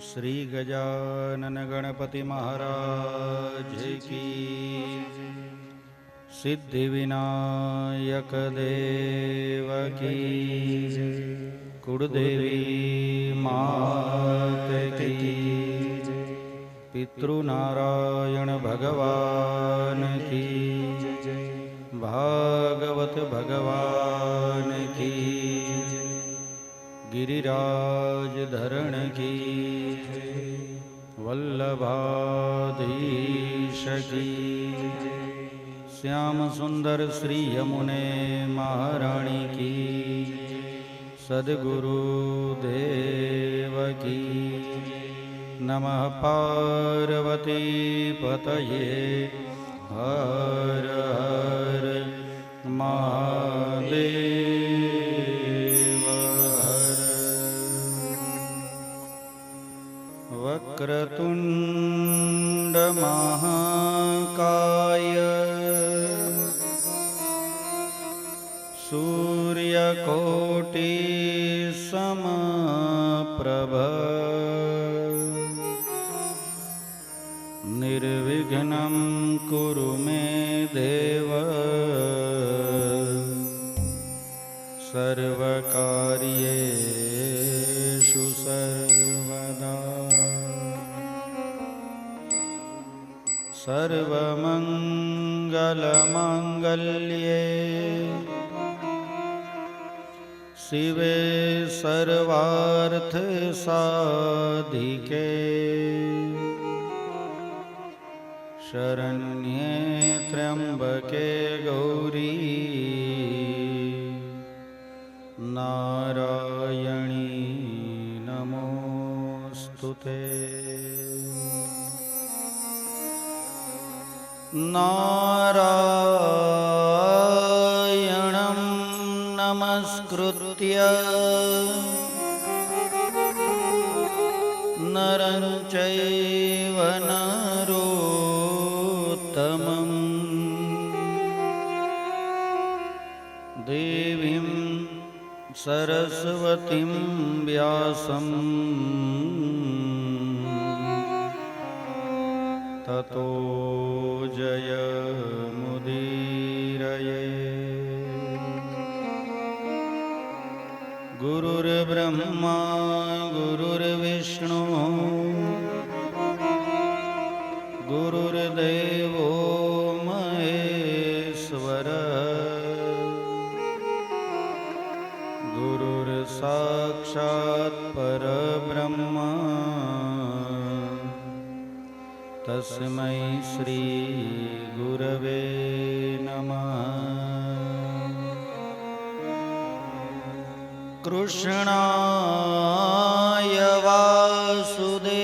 श्री गजानन गणपति महाराज की, सिद्धि विनायक देव की, कुलदेवी मात की, पितृनारायण भगवान की, भागवत भगवान की, गिरिराज धरण की, वल्लभाधीश की, श्याम सुंदर श्री यमुने महारानी की, सद्गुरु देव की। नमः पार्वती पतये हर हर महादेव। वक्रतुंड महाकाय सूर्यकोटि समप्रभ निर्विघ्नं कुरु मे देव सर्वकार्येषु सर्वदा। सर्वमंगलमांगल्ये शिवे सर्वार्थसाधिके शरण्ये त्र्यंबके गौरी नारायणी नमोस्तुते। नारायणं नमस्कृत्य नरं चैव नरोत्तमं देवीं सरस्वतीं व्यासं ततो जयमुदीरये। गुरुर्ब्रह्मा गुरुर्विष्णु गुरुर्देवो महेश्वर गुरुर्साक्षात् परब्रह्म तस्मै श्री गुरवे नमः। कृष्णाय वासुदेवाय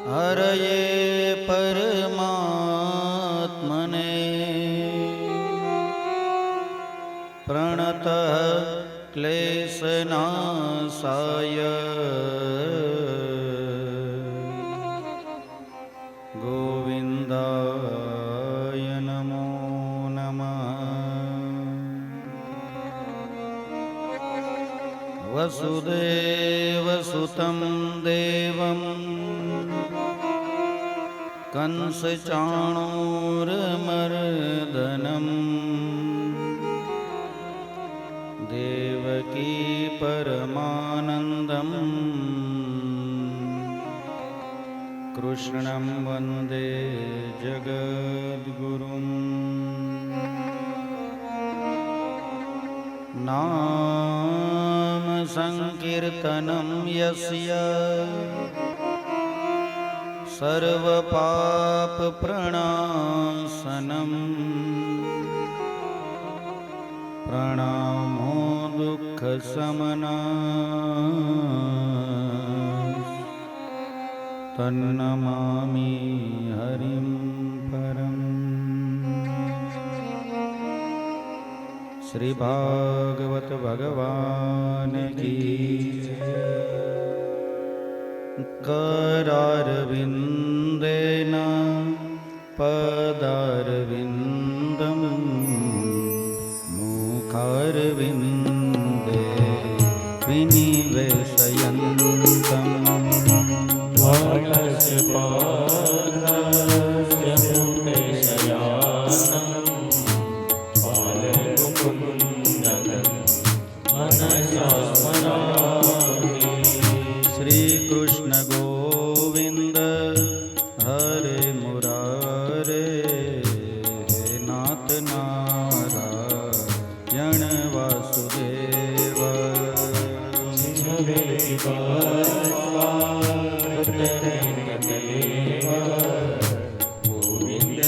हरये परमात्मने प्रणतः क्लेशनाशाय गोविन्दाय नमो नमः। वसुदेवसुतं देवं कंसचाणूरमर्दनम् देवकी परमानन्दं कृष्णं वन्दे जगद्गुरुम्। नाम संकीर्तनं यस्य सर्वपापप्रणाशनं प्रणामो दुःखशमनः तन्नमामि हरिं परम्। श्री भागवत भगवान की। करारविन्देन पदारविन्दं मुखारविन्दे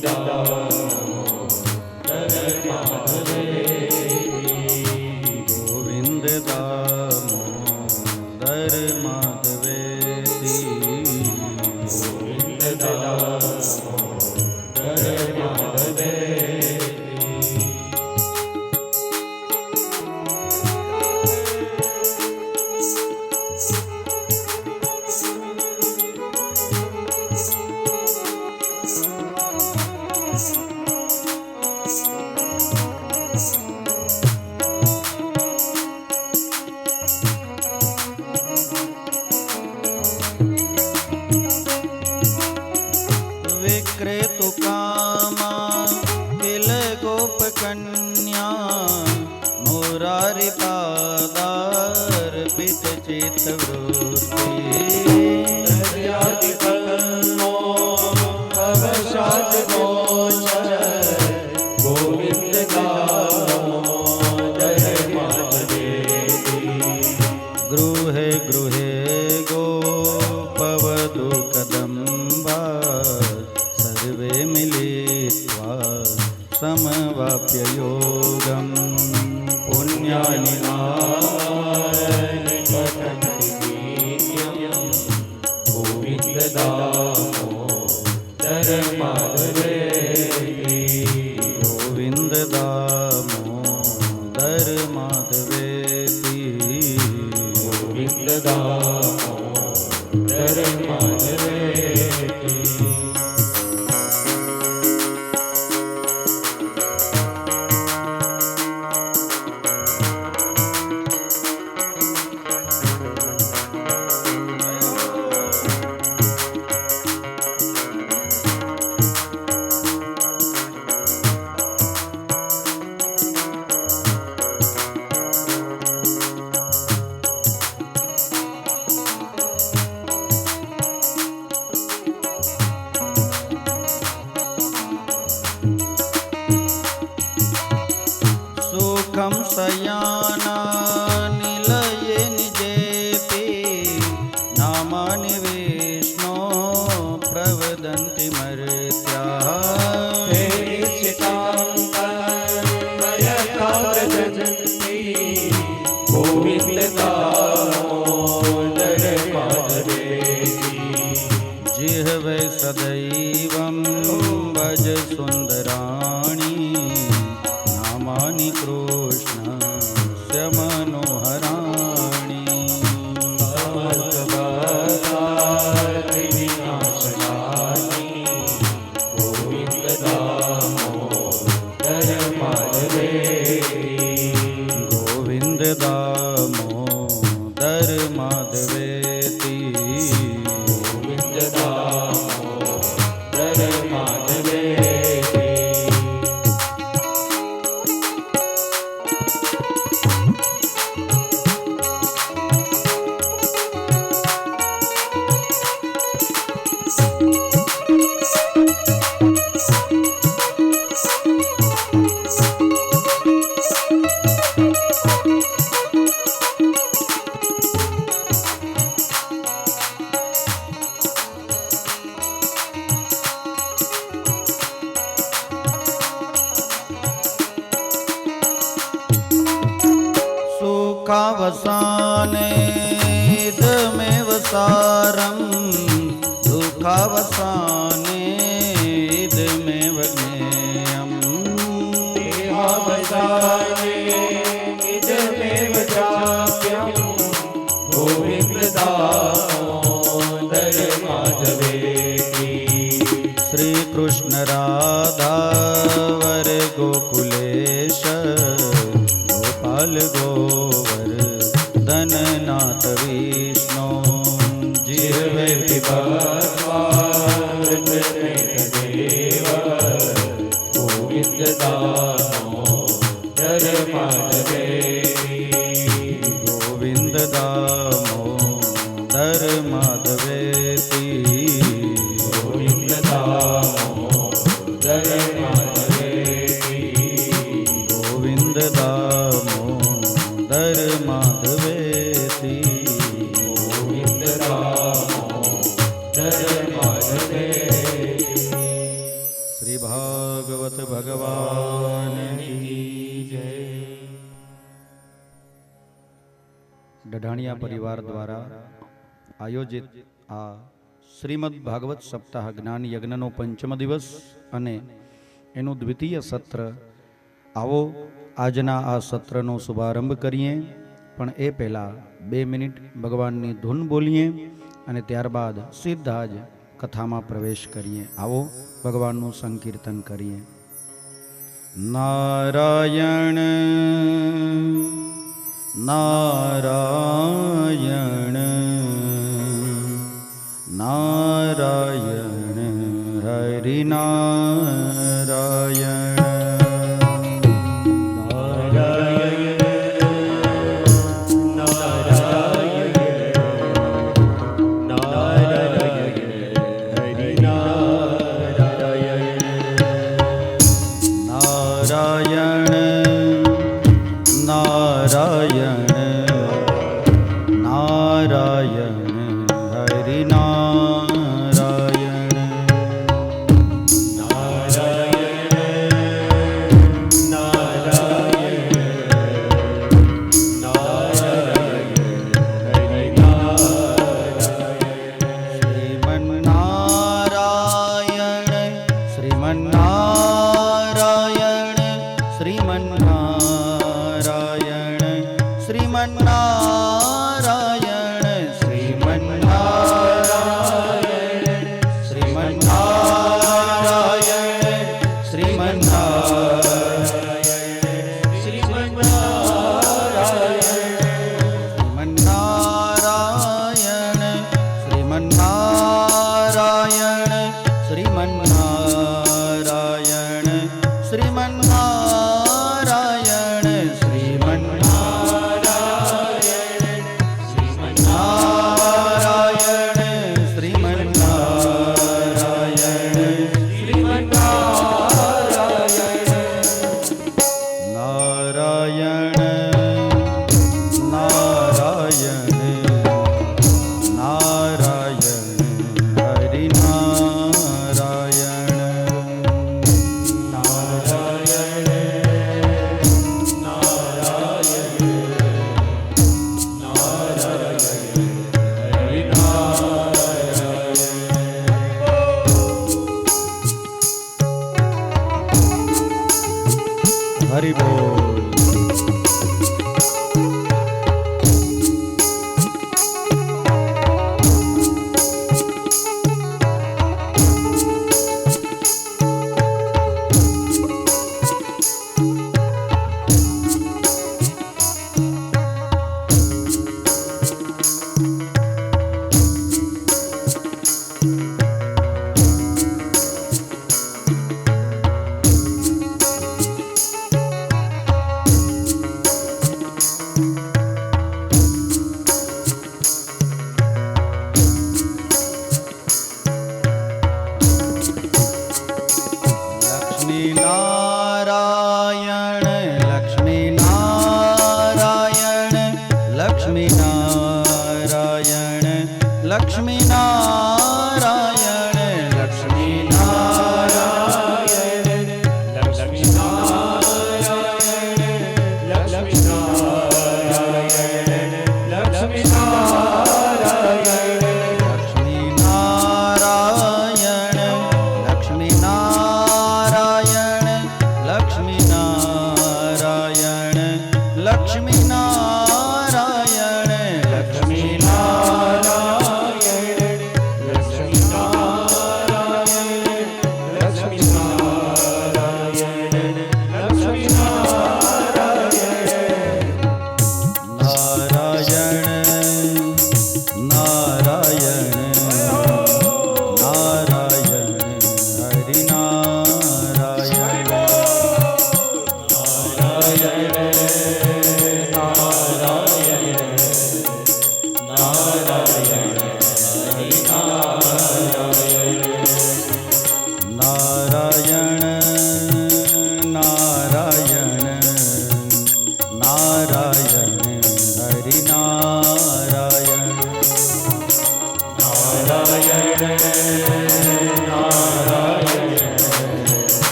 ગોવિંદ દામોદર માધવેતી. ગોવિંદ દામોદર માધવેતી. વિક્રેતુ કામા કિલ ગોપ કન્યા મુરારી પાદાર્પિત ચિત્ત વૃત્તિ. ગોવિંદ દામોદર માધવેતી. ગૃહે ગૃહે ગોપવધુ કદંબા સર્વે મિલિત્વા સમવાપ્ય યોગમ. પુણ્યાનિ પુણ્યાનિ પઠન્તિ ગીત્યં. ગોવિંદ દામોદર માધવેતી. ગોવિંદ દામોદર માધવેતી. ગોવિંદ દામોદર માધવેતી. સુખમ શયાના નિલયે નિજેપી નામાનિ વિષ્ણો પ્રવદંતિ મર્ત્યા. ગોવિંદ દામોદર માધવેતી. જીહવે સદૈવં ભજ સુંદરાણી નામાનિ કૃષ્ણ સ્ય મનોહરાણી. સમસ્ત બધાર્થ વિનાશનાની. ગોવિંદ દામોદર માધવેતી. ગોવિંદ દામોદર માધવેતી. ગોવિંદ દામોદર માધવેતી. સુખાવસાને ઇદમેવ સારં દુઃખાવસાને ઇદમેવ જ્ઞેયં. દેહાવસાને ઇદમેવ ચાપ્યં. ગોવિંદ દામોદર માધવેતી. શ્રી કૃષ્ણ રાધાવર ગોકુલેશ ગોપાલ ગોવર ધનનાથ વિષ્ણુ. જીવે ગોવિંદ દામોદર માધવેતી. ગોવિંદ દામોદર માધવેતી. ગોવિંદ દામોદર માધવેતી. ભાગવત ભગવાન કી જય. ડઢાણિયા પરિવાર દ્વારા આયોજિત આ શ્રીમદ ભાગવત સપ્તાહ જ્ઞાન યજ્ઞનો પંચમ દિવસ અને એનું દ્વિતીય સત્ર. આવો આજના આ સત્રનો શુભારંભ કરીએ, પણ એ પહેલાં 2 મિનિટ ભગવાનની ધૂન બોલીએ અને ત્યારબાદ સીધા જ કથામાં પ્રવેશ કરીએ. આવો ભગવાનનું સંકીર્તન કરીએ. નારાયણ નારાયણ નારાયણ હરિ નારાયણ હરિ બોલ.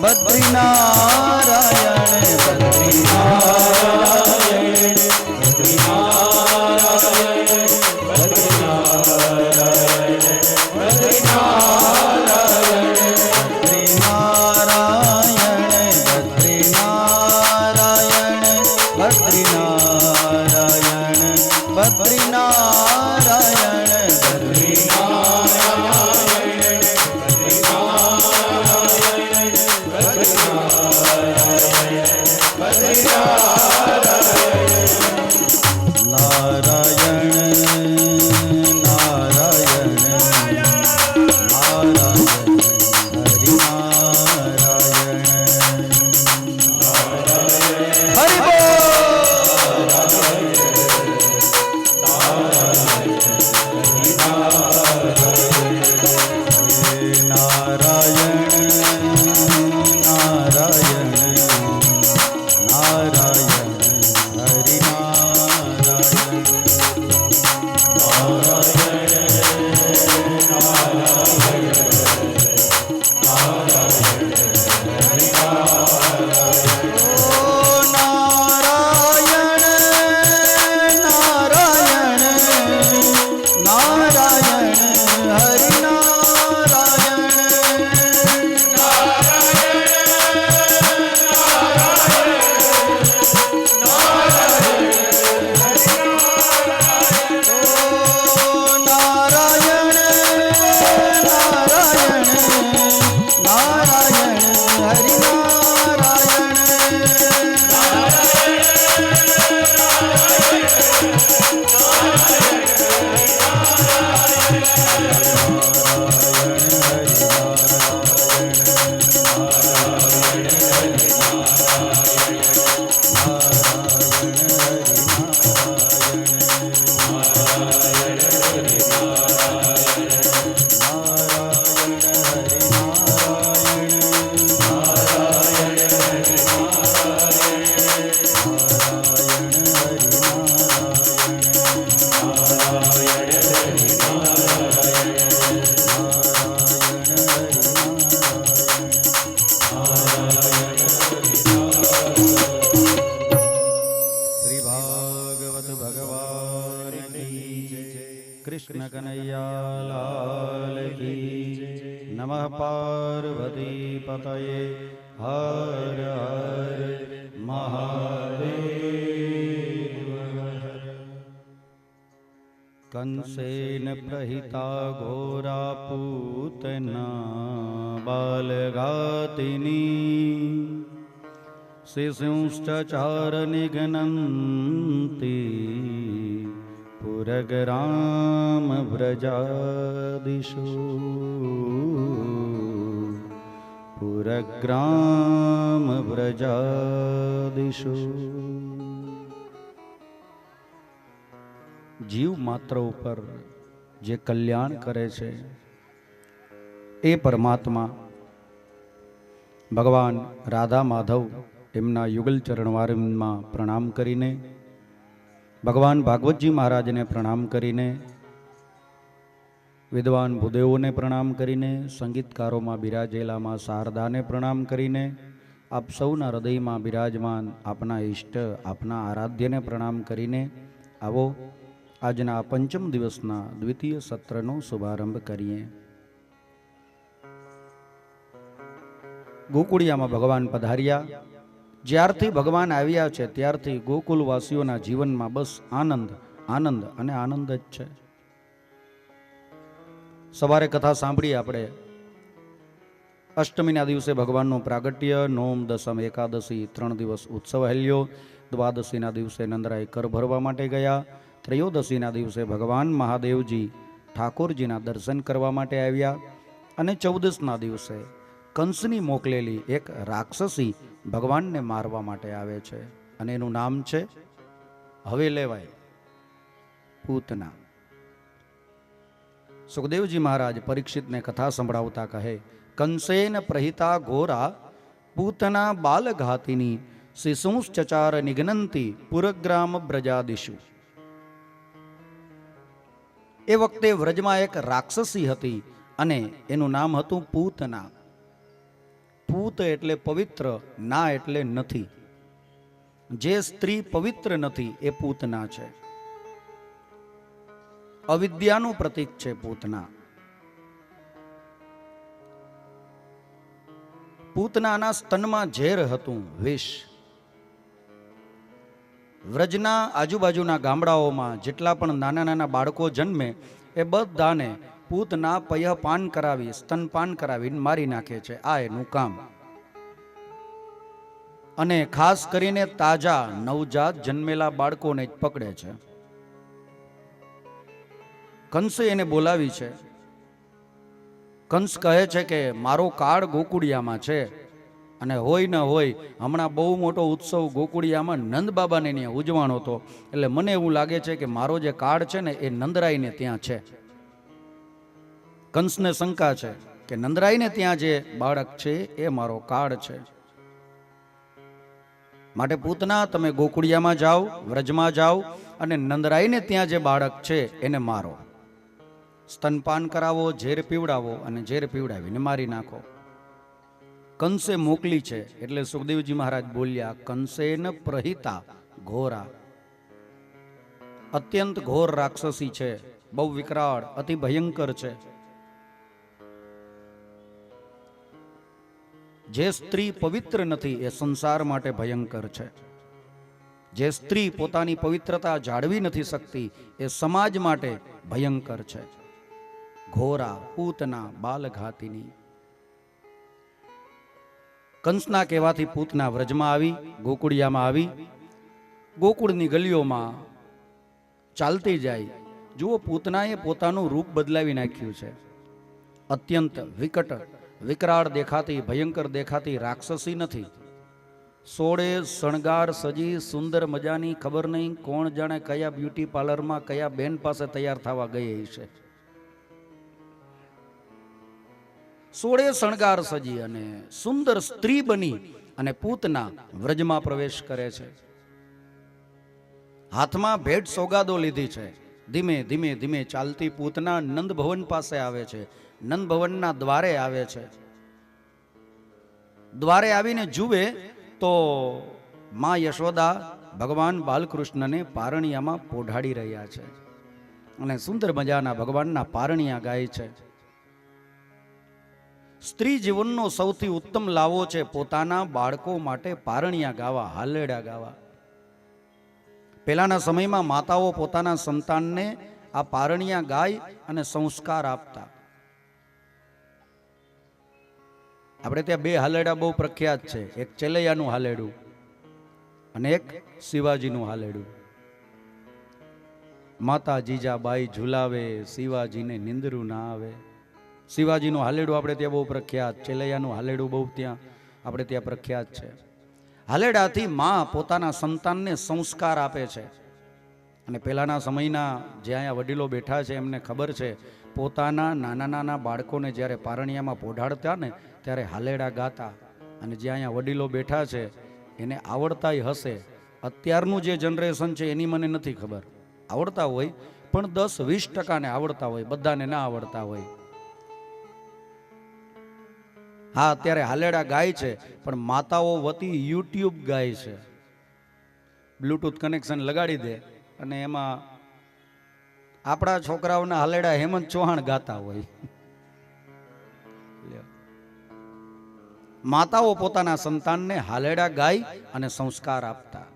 બદ્રીનારાયણ બદ્રીનારાયણ બદ્રીનારાયણ બદ્રીનારાયણ કૃષ્ણ કનૈયા લાલ કી નમઃ પાર્વતી પતયે હર હર મહાદેવ કંસેન પ્રહિતા ઘોરા પૂતના બાલઘાતિની શિશુશ્ચચાર નિઘ્નન્તી પુરગ્રામ વ્રજાદિષુ પુરગ્રામ વ્રજાદિષુ જીવ માત્ર ઉપર જે કલ્યાણ કરે છે એ પરમાત્મા ભગવાન રાધા માધવ એમના યુગલ ચરણવારમાં પ્રણામ કરીને, ભગવાન ભાગવતજી મહારાજને પ્રણામ કરીને, વિદ્વાન ભૂદેવોને પ્રણામ કરીને, સંગીતકારોમાં બિરાજેલા માં શારદાને પ્રણામ કરીને, આપ સૌના હૃદયમાં બિરાજમાન આપના ઈષ્ટ આપના આરાધ્યને પ્રણામ કરીને આવો આજના પંચમ દિવસના દ્વિતીય સત્રનો શુભારંભ કરીએ. ગોકુળિયામાં ભગવાન પધાર્યા. જ્યારથી ભગવાન આવ્યા છે ત્યારથી ગોકુલવાસીઓના જીવનમાં બસ આનંદ આનંદ અને આનંદ જ છે. સવારે કથા સાંભળી આપણે. અષ્ટમીના દિવસે ભગવાનનું પ્રાગટ્ય, નોમ, દસમ, એકાદશી 3 દિવસ ઉત્સવ હેલ્યો. દ્વાદશીના દિવસે નંદરાય કર ભરવા માટે ગયા. ત્રયોદશીના દિવસે ભગવાન મહાદેવજી ઠાકોરજીના દર્શન કરવા માટે આવ્યા. અને 14ના દિવસે કંસની મોકલેલી એક રાક્ષસી ભગવાનને મારવા માટે આવે છે અને એનું નામ છે, હવે લેવાય, પૂતના. સુખદેવજી મહારાજ પરીક્ષિતને કથા સંભળાવતા કહે, કંસેન પ્રહિતા ઘોરા પૂતના બાલઘાતિની શિશુશ્ચચાર નિઘ્નંતી પુરગ્રામ બ્રજાદિષુ. એ વખતે વ્રજમાં એક રાક્ષસી હતી અને એનું નામ હતું પૂતના. પૂત એટલે પવિત્ર, ના એટલે નથી. જે સ્ત્રી પવિત્ર નથી એ પૂતના છે. અવિદ્યાનું પ્રતીક છે પૂતના. પૂતનાના સ્તનમાં ઝેર હતું, વિષ. વ્રજના આજુબાજુના ગામડાઓમાં જેટલા પણ નાના નાના બાળકો જન્મે એ બધાને પૂતના પયપાન કરાવી, સ્તનપાન કરાવીને મારી નાખે છે. આ એનું કામ. અને ખાસ કરીને તાજા નવજાત જન્મેલા બાળકોને જ પકડે છે. કંસે એને બોલાવી છે. કંસ કહે છે કે મારો કાળ ગોકુળિયામાં છે અને હોય ન હોય હમણાં બહુ મોટો ઉત્સવ ગોકુળિયામાં નંદ બાબાને ત્યાં ઉજવાણો હતો, એટલે મને એવું લાગે છે કે મારો જે કાળ છે ને એ નંદરાઈને ત્યાં છે. કંસને શંકા છે કે નંદરાઈને ત્યાં જે બાળક છે એ મારો કાળ છે. માટે પૂતના તમે ગોકુળિયામાં જાઓ, વ્રજમાં જાઓ અને નંદરાઈને ત્યાં જે બાળક છે એને મારો, સ્તનપાન કરાવો, ઝેર પીવડાવો અને ઝેર પીવડાવીને મારી નાખો. કંસે મોકલી છે એટલે સુખદેવજી મહારાજ બોલ્યા, કંસેન પ્રહિતા ઘોરા. અત્યંત ઘોર રાક્ષસી છે, બહુ વિકરાળ, અતિ ભયંકર છે. જે સ્ત્રી પવિત્ર નથી એ સંસાર માટે ભયંકર છે. જે સ્ત્રી પોતાની પવિત્રતા જાળવી નથી શકતી એ સમાજ માટે ભયંકર છે. ઘોરા, પૂતના, બાલઘાતિની. કંસના કહેવાથી પૂતના વ્રજમાં આવી, ગોકુળિયામાં આવી. ગોકુળની ગલીઓમાં ચાલતી જાય. જુઓ, પૂતનાએ પોતાનું રૂપ બદલાવી નાખ્યું છે. અત્યંત વિકટ, વિકરાળ દેખાતી, ભયંકર દેખાતી રાક્ષસી નથી. 16 શણગાર સજી સુંદર મજાની, ખબર નહીં કોણ જાણે કયા બ્યુટી પાર્લરમાં કયા બેન પાસે તૈયાર થવા ગઈ છે. 16 શણગાર સજી અને સુંદર સ્ત્રી બની અને પૂતના વ્રજમાં પ્રવેશ કરે છે. હાથમાં ભેટ સોગાદો લીધી છે. ધીમે ધીમે ધીમે ચાલતી પૂતના નંદ ભવન પાસે આવે છે. નંદ ભવનના દ્વારે આવે છે. દ્વારે આવીને જુએ તો માં યશોદા ભગવાન બાલકૃષ્ણને પારણિયામાં પોઢાડી રહ્યા છે અને સુંદર મજાના ભગવાનના પારણિયા ગાય છે. સ્ત્રી જીવનનો સૌથી ઉત્તમ લાવો છે પોતાના બાળકો માટે પારણિયા ગાવા, હાલેડા ગાવા. પહેલાના સમયમાં માતાઓ પોતાના સંતાનને આ પારણિયા ગાય અને સંસ્કાર આપતા. આપણે ત્યાં 2 હાલેડા બહુ પ્રખ્યાત છે, એક ચેલૈયાનું હાલેડું અને એક શિવાજીનું હાલેડું. માતા જીજાબાઈ ઝુલાવે, શિવાજીને નિંદરું ના આવે. શિવાજીનું હાલેડું આપણે ત્યાં બહુ પ્રખ્યાત, ચેલૈયાનું હાલેડું બહુ ત્યાં આપણે ત્યાં પ્રખ્યાત છે. હાલેડાથી માં પોતાના સંતાનને સંસ્કાર આપે છે. અને પહેલાના સમયના જે અહીંયા વડીલો બેઠા છે એમને ખબર છે, પોતાના નાના નાના બાળકોને જ્યારે પારણિયામાં પોઢાડતા ને ત્યારે હાલેડા ગાતા. અને જે અહીંયા વડીલો બેઠા છે એને આવડતાય હશે. અત્યારનું જે જનરેશન છે એની મને નથી ખબર, આવડતા હોય પણ 10-20% આવડતા હોય, બધાને ના આવડતા હોય. હા, અત્યારે હાલેડા ગાય છે પણ માતાઓ વતી યુટ્યુબ ગાય છે. બ્લૂટૂથ કનેક્શન લગાડી દે અને એમાં આપણા છોકરાઓના હાલેડા હેમંત ચૌહાણ ગાતા હોય. માતાઓ પોતાના સંતાનને હાલેડા ગાય અને સંસ્કાર આપતા.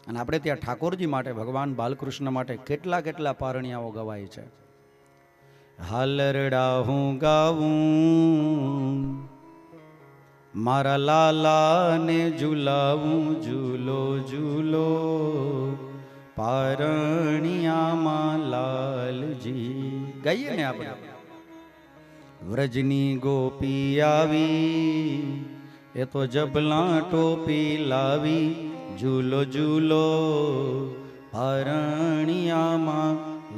અને આપણે ત્યાં ઠાકોરજી માટે, ભગવાન બાલકૃષ્ણ માટે કેટલા કેટલા પારણિયાઓ ગવાય છે. હાલરડા હું ગાવું, મારા લાલાને ઝુલાવું, ઝૂલો ઝૂલો પારણિયામાં લાલજી. ગાઈએ ને આપણે. વ્રજની ગોપી આવી, એ તો જબલા ટોપી લાવી, ઝૂલો ઝૂલો પારણિયામાં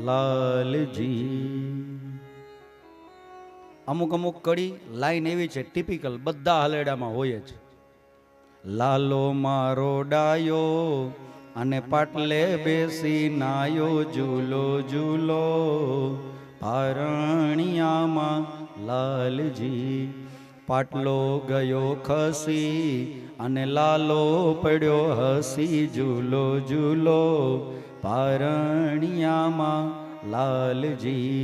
લાલજી. અમુક અમુક કડી લાઈન એવી છે ટિપિકલ, બધા હાલેડામાં હોય જ. લાલો મારો ડાયો અને પાટલે બેસી નાયો ઝૂલો ઝૂલો પારણિયામાં લાલજી. પાટલો ગયો ખસી અને લાલો પડ્યો હસી ઝૂલો ઝૂલો પારણિયામાં લાલજી.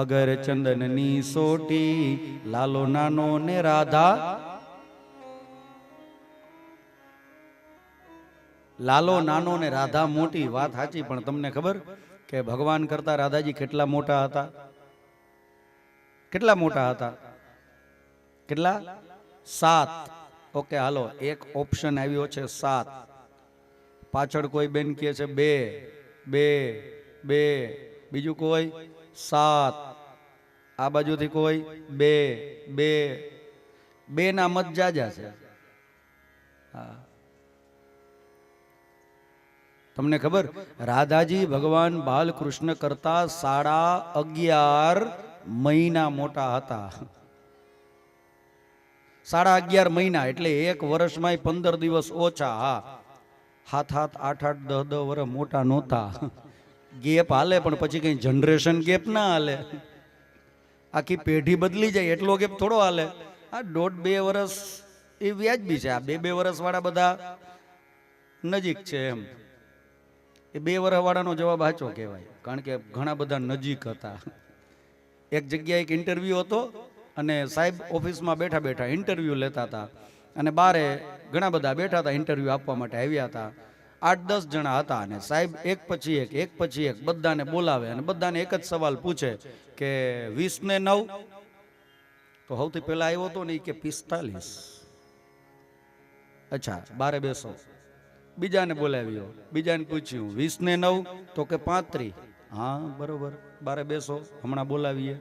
અગર ચંદનની સોટી લાલો નાનો ને રાધા, લાલો નાનો ને રાધા મોટી. વાત સાચી, પણ તમને ખબર કે ભગવાન કરતા રાધાજી કેટલા મોટા હતા? કેટલા મોટા હતા? કેટલા? 7. ઓકે હાલો, એક ઓપ્શન આવ્યો છે 7. પાછળ કોઈ બેન કહે છે 2 2 2, બીજું કોઈ 7, આ બાજુથી કોઈ 2 2 2 ના મત જાજા છે. હા, તમને ખબર રાધાજી ભગવાન બાલકૃષ્ણ કરતા 11.5 મહિના મોટા હતા. 11.5 મહિના એટલે 1 વર્ષમાં 15 દિવસ ઓછા. હા, 7 8 8 10 વર્ષ મોટા નહોતા. ગેપ હાલે પણ પછી કઈ જનરેશન ગેપ ના હાલે, આખી પેઢી બદલી જાય એટલો ગેપ થોડો હાલે. આ 1.5-2 વર્ષ એ વ્યાજબી છે. આ 2-2 વર્ષ વાળા બધા નજીક છે એમ. એ 2 વર્ષ વાળાનો જવાબ સાચો કહેવાય, કારણ કે ઘણા બધા નજીક હતા. એક જગ્યાએ એક ઇન્ટરવ્યુ હતો અને સાહેબ ઓફિસમાં બેઠા બેઠા ઇન્ટરવ્યુ લેતા હતા અને બારે ઘણા બધા બેઠા હતા, ઇન્ટરવ્યુ આપવા માટે આવ્યા હતા. 8-10 જણા હતા અને સાહેબ એક પછી એક બધાને બોલાવે અને બધાને એક જ સવાલ પૂછે કે 20 ને 9. તો સૌથી પહેલા આવ્યો હતો ને કે 45. અચ્છા, બારે બેસો. બીજાને બોલાવ્યો, બીજાને પૂછ્યું 20 ને 9, તો કે 35. હા બરોબર, બારે બેસો, હમણાં બોલાવીએ.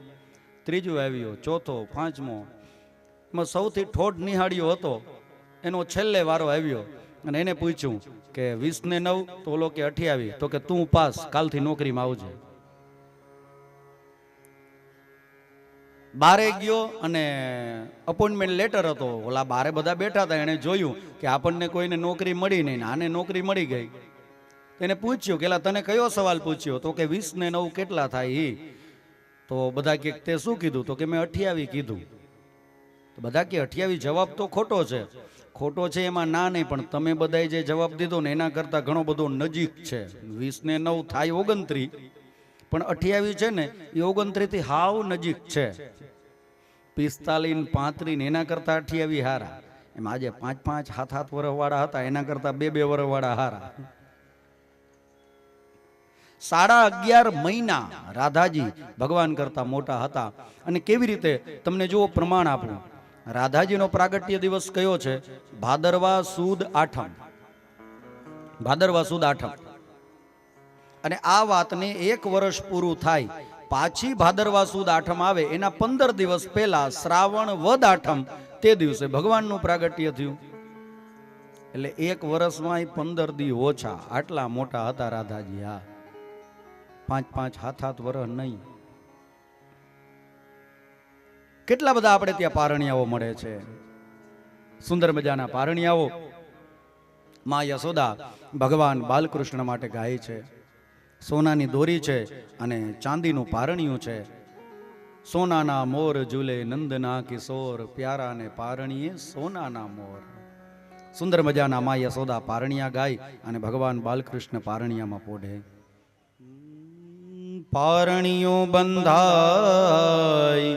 ત્રીજું આવ્યો, ચોથો, પાંચમો. એમાં સૌથી ઠોઠ નિહાળ્યો હતો એનો છેલ્લે વારો આવ્યો અને એને પૂછ્યું કે 20 ને 9, તો ઓલો કે 28, તો કે તું પાસ, કાલથી નોકરીમાં આવજે. બારે ગયો અને અપોઇન્ટમેન્ટ લેટર હતો. ઓલા બારે બધા બેઠા હતા, એને જોયું કે આપણને કોઈને નોકરી મળી નહીં, આને નોકરી મળી ગઈ. એને પૂછ્યું કે તને કયો સવાલ પૂછ્યો? તો કે 20 ને 9 કેટલા થાય? તો બધા કે તે શું કીધું? તો કે મેં 28 કીધું. તો બધા કે 28 જવાબ તો ખોટો છે. ખોટો છે એમાં ના નહીં, પણ તમે બધાએ જે જવાબ દીધો ને એના કરતા ઘણો બધો નજીક છે. 20 ને 9 થાય 29, પણ 28 છે ને એ 29 થી હાવ નજીક છે. 45 ને 35 એના કરતા 28 હારા. એમ આજે 5-5 7-7 વર્ષ વાળા હતા, એના કરતા 2-2 વર્ષ વાળા હારા. 11.5 મહિના રાધાજી ભગવાન કરતા મોટા હતા. અને કેવી રીતે તમને જો પ્રમાણ આપું, રાધાજીનો પ્રાગટ્ય દિવસ કયો છે? ભાદરવા સુદ આઠમ. ભાદરવા સુદ આઠમ. અને આ વાતને 1 વર્ષ પૂરું થાય, પાછી ભાદરવા સુદ આઠમ આવે એના 15 દિવસ પહેલા શ્રાવણ વદ આઠમ, તે દિવસે ભગવાનનું પ્રાગટ્ય થયું. એટલે 1 વર્ષમાં 15 દી ઓછા. આટલા મોટા હતા રાધાજી. હા, 5-5 7-7 વર્ષ નહીં. કેટલા બધા આપણે ત્યાં પારણિયાઓ મળે છે, સુંદર મજાના પારણિયાઓ. માં યશોદા ભગવાન બાલકૃષ્ણ માટે ગાય છે. સોનાની દોરી છે અને ચાંદીનું પારણિયું છે. સોનાના મોર ઝૂલે નંદના કિશોર, પ્યારા ને પારણીએ સોનાના મોર. સુંદર મજાના માં યશોદા પારણિયા ગાય અને ભગવાન બાલકૃષ્ણ પારણિયામાં પોઢે. પારણિયું બંધાય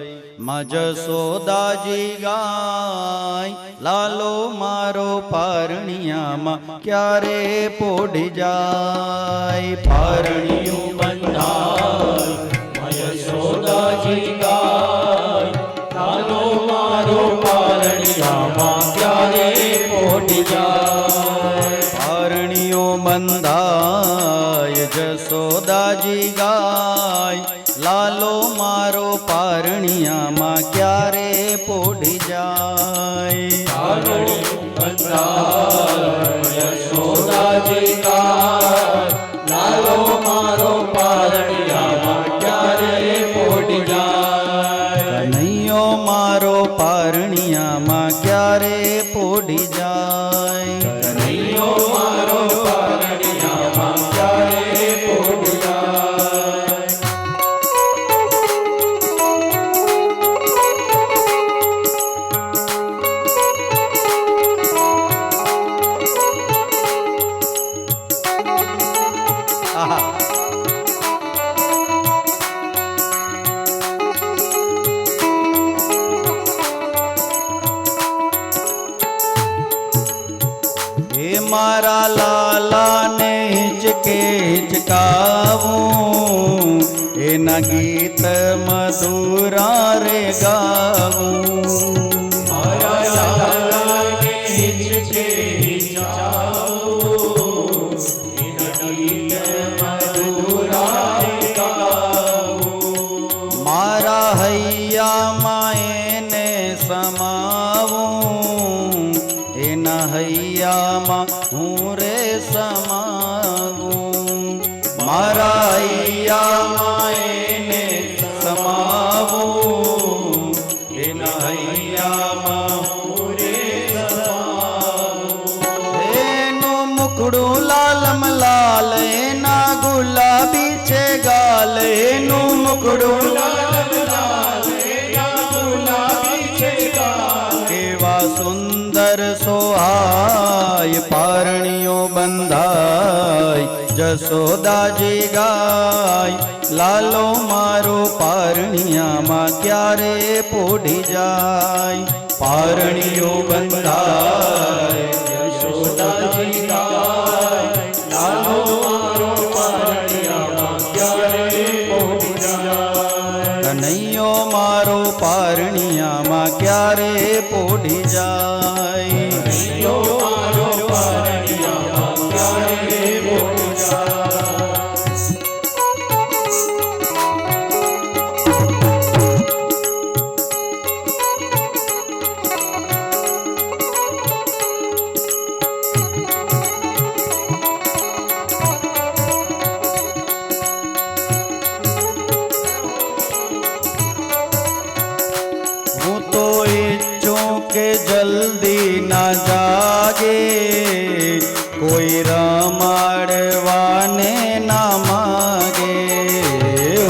માં જશોદાજી ગાય, લાલો મારો પારણિયામાં ક્યારે પોઢી જાય. પારણિયું બંધાય માં યશોદાજી ગાય, લાલો મારો પારણિયામાં ક્યારે પોઢી જાય. પારણિયું બંધાય જશોદાજી ગાય, લાલો મારો પારણિયામાં ક્યારે પોઢી જાય. પારણિયું બંધાય યશોદાજી ગાય, લાલો મારો પારણિયામાં ક્યારે પોઢી જાય. કનૈયો મારો પારણિયામાં ક્યારે પોઢી જાય. કનૈયો મારો પારણિયામાં મારા લાલાને હિચકે હિચકાવું એના ગીત મધુરા રે ગાવું મારા લાલાને હિચકે હિચકાવું એના ગીત મધુરા રે ગાવું મારા હૈયામાં એને સમાવું એના હૈયામાં હું રે સમાવું મારા હૈયામાં એને સમાવું એના હૈયામાં હું રે સમાવું એનું મુખડું લાલમ લાલ એના ગુલાબી છે ગાલ એનું મુખડું લાલમ લાલ એના ગુલાબી છે ગાલ કેવા સુંદર સોહાય પારણીઓ બંધાય જસોદાજી ગાય લાલો મારો પારણિયામાં ક્યારે પોઢી જાય પારણીઓ બંધાય યશોદાજી ગાય લાલો મારો પારણિયામાં ક્યારે પોઢી જાય કનૈયો મારો પારણિયામાં ક્યારે પોઢી જાય કનૈયો મારો પારણિયામાં ક્યારે પોઢી જાય હું તો ઈચ્છું કે જલ્દી ના જાગે કોઈ રમાડવાને ના માગે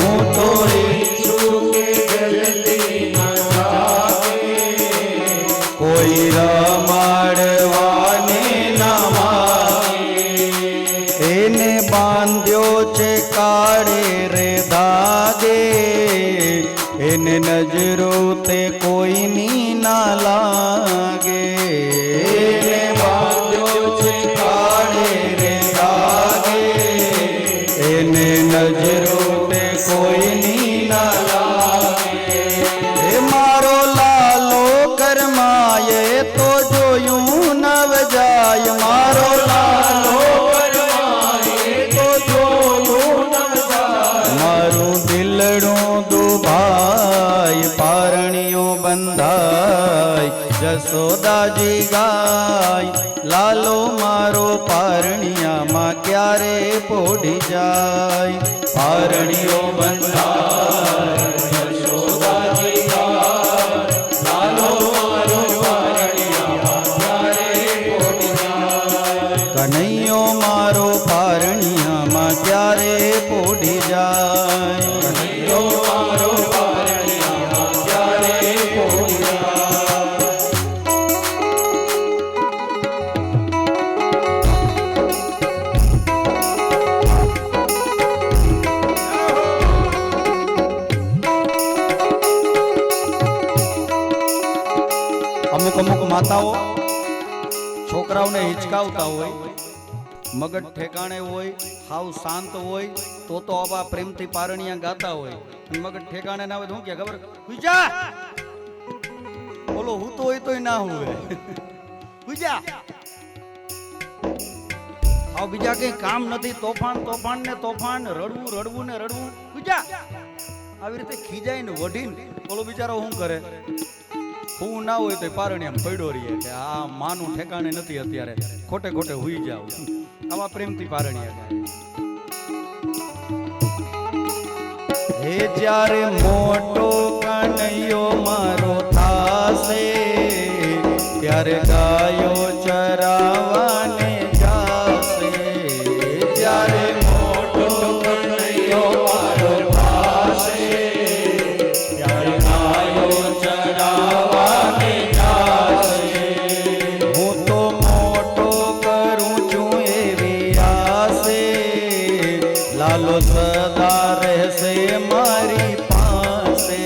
હું તો ઈચ્છું કે જલ્દી ના જાગે કોઈ રમાડવાને ના માગે એને બાંધ્યો છે કાળે રે ધાગે એને નજરો તે કોઈની ના લાગે એને બાંધ્યો છે કાળે રે ધાગે એને નજરો તે કોઈની ના લાગે એ મારો લાલો કરમાય તો જોયું નવ જાય મારો લાલો કરમાય તો જોયું નવ જાય મારું દિલડું દુભાય પારણીઓ બંધાય જસોદાજી ગાય લાલો મારો પારણિયામાં ક્યારે પોઢી જાય પારણીઓ બંધાય યશોદાજી ગાય લાલો મારો પારણિયામાં ક્યારે પોઢી જાય કનૈયો મારો પારણિયામાં ક્યારે પોઢી જાય કનૈયો મારો પારણિયામાં ક્યારે પોઢી જાય અમુક અમુક માતાઓ છોકરાઓને હિચકાવતા હોય મગજ ઠેકાણે હોય હાવ શાંત હોય તો આવા પ્રેમથી પારણિયા ગાતા હોય અને મગજ ઠેકાણે ના હોય તો શું કે ખબર હુજા બોલો હું તો હોય તોય ના હોય હુજા આવ બીજા કઈ કામ નથી તોફાન તોફાન ને તોફાન રડવું રડવું ને રડવું હુજા આવી રીતે ખીજાય ને વઢીને બોલો બિચારો શું કરે હું ના હોય તો પારણિયામાં પડ્યો રહીએ કે આ માનું ઠેકાણે નથી અત્યારે ખોટે ખોટે હુઈ જાવ આવા પ્રેમથી પારણિયા ગાય હે જ્યારે મોટો કનૈયો મારો થાશે ત્યારે ગાયો ચરાવવાને જાશે જ્યારે મોટો કનૈયો મારો થાશે ત્યારે ગાયો ચરાવવાને જાશે હું તો મોટો કરું છું એવી આશે લાલો સદા રહેશે મારી પાસે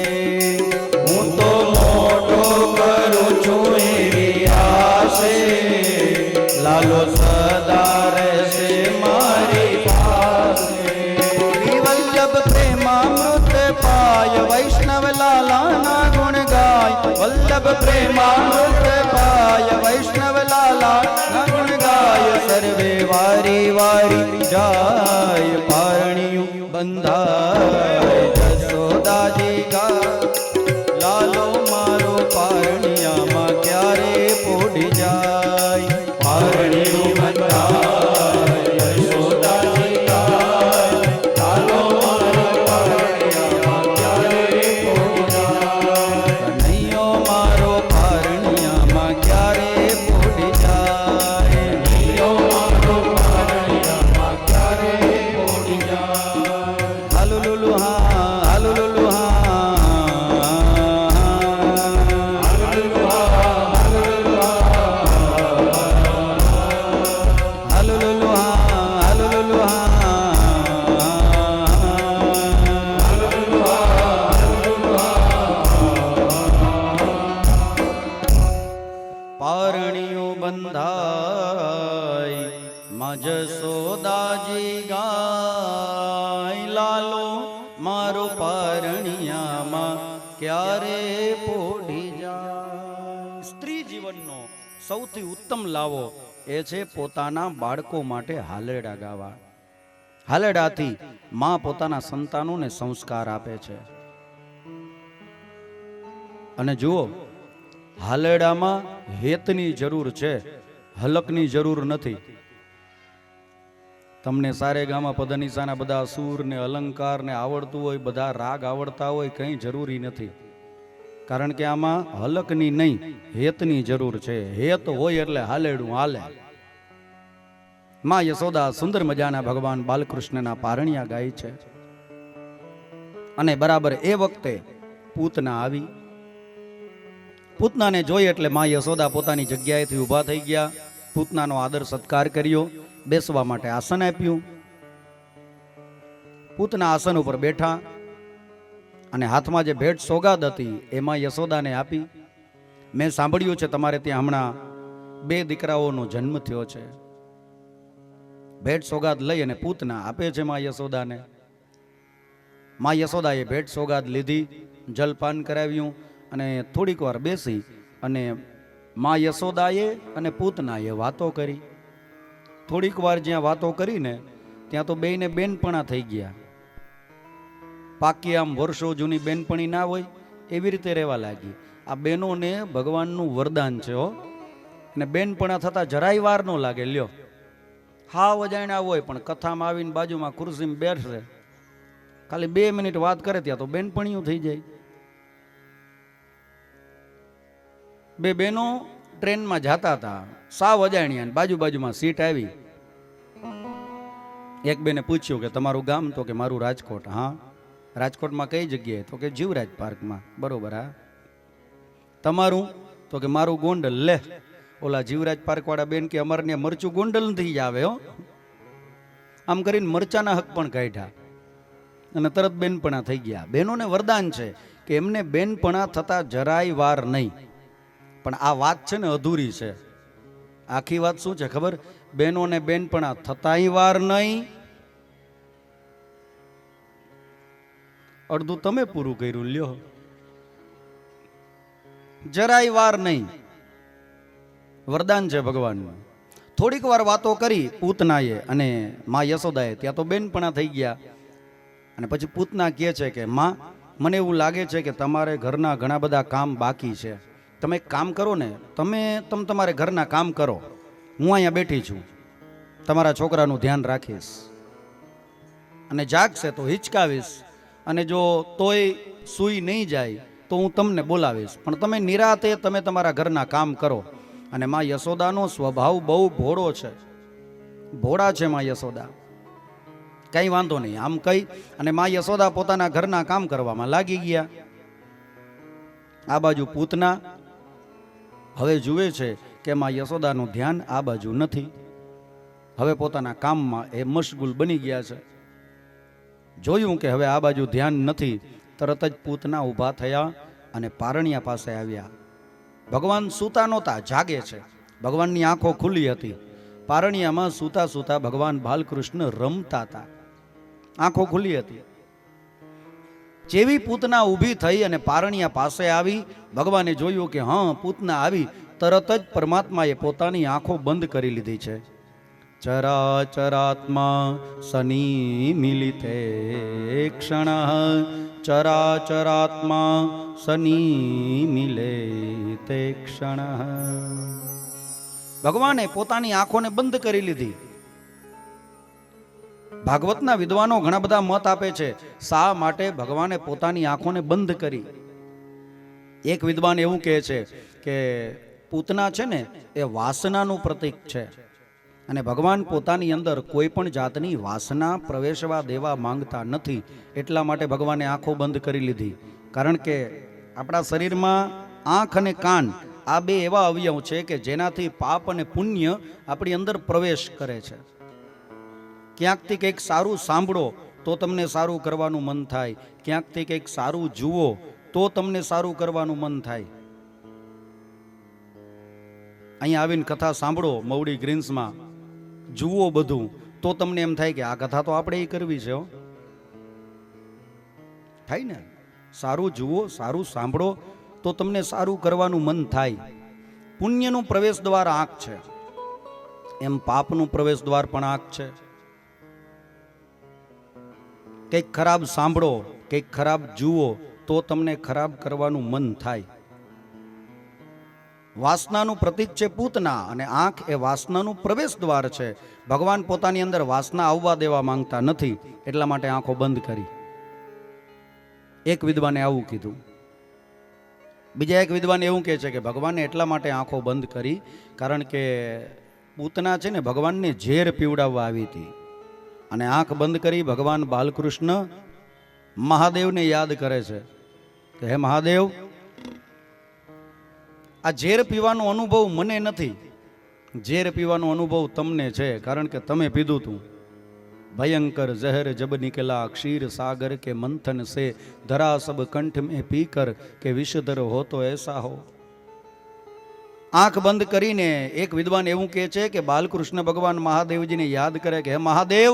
વલ્લભ પ્રેમામૃત પાય વૈષ્ણવ લાલા ગુણ ગાય સર્વે વારી વારી જાય પારણિયું બંધાય જશોદાજી ગા લાલો મારો પારણિયામાં ક્યારે પોઢી જાય પારણિયું બંધાય જશોદાજી ગાય લાલો મારો પારણિયામાં ક્યારે પોઢી જાય કનૈયો મારો પારણિયામાં ક્યારે પોઢી જાય કનૈયો મારો પારણિયામાં ક્યારે પોઢી જાય હાલુ લુલુ હા હાલુ લુલુ હા પારણિયું બંધાય માં જશોદાજી ગાય લાલો મારો પારણિયામાં ક્યારે પોઢી જાય સ્ત્રી જીવનનો સૌથી ઉત્તમ લાવો એ છે પોતાના બાળકો માટે હાલેડા ગાવા. હાલેડાથી માં પોતાના સંતાનોને સંસ્કાર આપે છે. અને જુઓ, હાલેડામાં હેતની જરૂર છે, હલકની જરૂર નથી. તમને સારેગામા પધનિસાના બધા સૂર ને અલંકાર ને આવડતું હોય, બધા રાગ આવડતા હોય, કંઈ જરૂરી નથી. કારણ કે આમાં હલકની નહીં, હેતની જરૂર છે. હેત હોય એટલે હાલેડું હાલે. માં યશોદા સુંદર મજાના ભગવાન બાલકૃષ્ણના પારણિયા ગાય છે. અને બરાબર એ વખતે પૂતના આવી. પૂતનાને જોઈ એટલે માં યશોદા પોતાની જગ્યાએથી ઊભા થઈ ગયા. પૂતનાનો આદર સત્કાર કર્યો, બેસવા માટે આસન આપ્યું. પૂતના આસન ઉપર બેઠા અને હાથમાં જે ભેટ સોગાદ હતી એમાં યશોદાને આપી. મેં સાંભળ્યું છે તમારે ત્યાં હમણાં 2 દીકરાઓનો જન્મ થયો છે. ભેટ સોગાદ લઈ અને પૂતના આપે છે માં યશોદાને. માં યશોદાએ ભેટ સોગાદ લીધી, જલપાન કરાવ્યું અને થોડીક વાર બેસી અને માં યશોદાએ અને પૂતનાએ વાતો કરી. થોડીક વાર જ્યાં વાતો કરીને ત્યાં તો બેયને બેનપણા થઈ ગયા. પાકી આમ વર્ષો જૂની બેનપણી ના હોય એવી રીતે રહેવા લાગી. આ બેનોને ભગવાનનું વરદાન છે હો. અને બેનપણા થતા જરાય વાર ન લાગે. લ્યો, હાવ અજાણ્યા હોય પણ કથામાં આવીને બાજુમાં ખુરશીમાં બેઠશે, ખાલી 2 મિનિટ વાત કરે ત્યાં તો બેનપણીયું થઈ જાય. 2 બહેનો ટ્રેનમાં જતા હતા, સાવ અજાણ્યા, બાજુમાં સીટ આવી. એક બેને પૂછ્યું કે તમારું ગામ? તો કે મારું રાજકોટ. હા, રાજકોટમાં કઈ જગ્યાએ? તો કે જીવરાજ પાર્કમાં. બરોબર. હા, તમારું? તો કે મારું ગોંડલ. લે, ઓલા જીવરાજ પાર્ક વાળા બેન કે અમારે ત્યાં મરચું ગોંડલ નથી જ આવે હો. આમ કરીને મરચાના હક પણ કાઢ્યા અને તરત બેનપણા થઈ ગયા. બહેનોને વરદાન છે કે એમને બેનપણા થતા જરાય વાર નહીં. પણ આ વાત છે ને અધૂરી છે. આખી વાત શું છે ખબર? બહેનોને બેનપણા થતાય વાર નહીં. અડધું તમે પૂરું કર્યું. લ્યો, જરાય વાર નહીં. વરદાન છે ભગવાનનું. થોડીક વાર વાતો કરી પૂતનાએ અને માં યશોદાએ, ત્યાં તો બેનપણા થઈ ગયા. અને પછી પૂતના કહે છે કે માં, મને એવું લાગે છે કે તમારે ઘરના ઘણા બધા કામ બાકી છે. તમે એક કામ કરો ને, તમે તમારે ઘરના કામ કરો, હું અહીંયા બેઠી છું, તમારા છોકરાનું ધ્યાન રાખીશ અને જાગશે તો હિચકાવીશ, અને જો તોય સૂઈ નહીં જાય તો હું તમને બોલાવીશ, પણ તમે નિરાતે તમે તમારા ઘરના કામ કરો. અને માં યશોદાનો સ્વભાવ બહુ ભોળો છે, ભોળા છે માં યશોદા. કંઈ વાંધો નહીં આમ કહી અને માં યશોદા પોતાના ઘરના કામ કરવામાં લાગી ગયા. આ બાજુ પૂતના હવે જુએ છે કે માં યશોદાનું ધ્યાન આ બાજુ નથી. હવે પોતાના કામમાં એ મશગુલ બની ગયા છે. જોયું કે હવે આ બાજુ ધ્યાન નથી, તરત જ પૂતના ઊભા થયા અને પારણિયા પાસે આવ્યા. ભગવાન સૂતા નહોતા, જાગે છે. ભગવાનની આંખો ખુલ્લી હતી. પારણિયામાં સૂતા સૂતા ભગવાન બાલકૃષ્ણ રમતા હતા, આંખો ખુલ્લી હતી. જેવી પૂતના ઊભી થઈ અને પારણિયા પાસે આવી, ભગવાને જોયું કે હા પૂતના આવી, તરત જ પરમાત્માએ પોતાની આંખો બંધ કરી લીધી છે. ચરાચરાત્મા સની મિલિતે ક્ષણ, ચરાચરાત્મા સની મિલે તે ક્ષણ. ભગવાને પોતાની આંખોને બંધ કરી લીધી. ભાગવતના વિદ્વાનો ઘણા બધા મત આપે છે શા માટે ભગવાને પોતાની આંખોને બંધ કરી. એક વિદ્વાન એવું કહે છે કે પૂતના છે ને એ વાસનાનું પ્રતીક છે અને ભગવાન પોતાની અંદર કોઈ પણ જાતની વાસના પ્રવેશવા દેવા માંગતા નથી, એટલા માટે ભગવાને આંખો બંધ કરી લીધી. કારણ કે આપણા શરીરમાં આંખ અને કાન આ બે એવા અવયવ છે કે જેનાથી પાપ અને પુણ્ય આપણી અંદર પ્રવેશ કરે છે. ક્યાંકથી કંઈક સારું સાંભળો તો તમને સારું કરવાનું મન થાય, ક્યાંકથી કંઈક સારું જુઓ તો તમને સારું કરવાનું મન થાય. અહીંયા આવીને કથા સાંભળો મવડી ગ્રીન્સમાં, જુઓ બધું તો તમને એમ થાય કે આ કથા તો આપણે એ કરવી છે. થાય ને, સારું જુઓ સારું સાંભળો તો તમને સારું કરવાનું મન થાય. પુણ્યનું પ્રવેશ દ્વાર આંખ છે, એમ પાપનું પ્રવેશ દ્વાર પણ આંખ છે. કંઈક ખરાબ સાંભળો, કંઈક ખરાબ જુઓ તો તમને ખરાબ કરવાનું મન થાય. વાસનાનું પ્રતીક છે પૂતના અને આંખ એ વાસનાનું પ્રવેશ દ્વાર છે. ભગવાન પોતાની અંદર વાસના આવવા દેવા માંગતા નથી, એટલા માટે આંખો બંધ કરી. એક વિદ્વાને આવું કીધું. બીજા એક વિદ્વાન એવું કહે છે કે ભગવાને એટલા માટે આંખો બંધ કરી કારણ કે પૂતના છે ને ભગવાનને ઝેર પીવડાવવા આવી હતી અને આંખ બંધ કરી ભગવાન બાલકૃષ્ણ મહાદેવને યાદ કરે છે કે હે મહાદેવ, આ ઝેર પીવાનો અનુભવ મને નથી, ઝેર પીવાનો અનુભવ તમને છે, કારણ કે તમે પીધું તું. ભયંકર જહર જબ નિકલા ક્ષીર સાગર કે મંથન સે, ધરા સબ કંઠ में पीकर કે વિષધર હો તો એસા હો. આંખ બંધ કરીને એક વિદ્વાન એવું કહે છે કે બાલકૃષ્ણ ભગવાન મહાદેવજીને યાદ કરે કે હે મહાદેવ,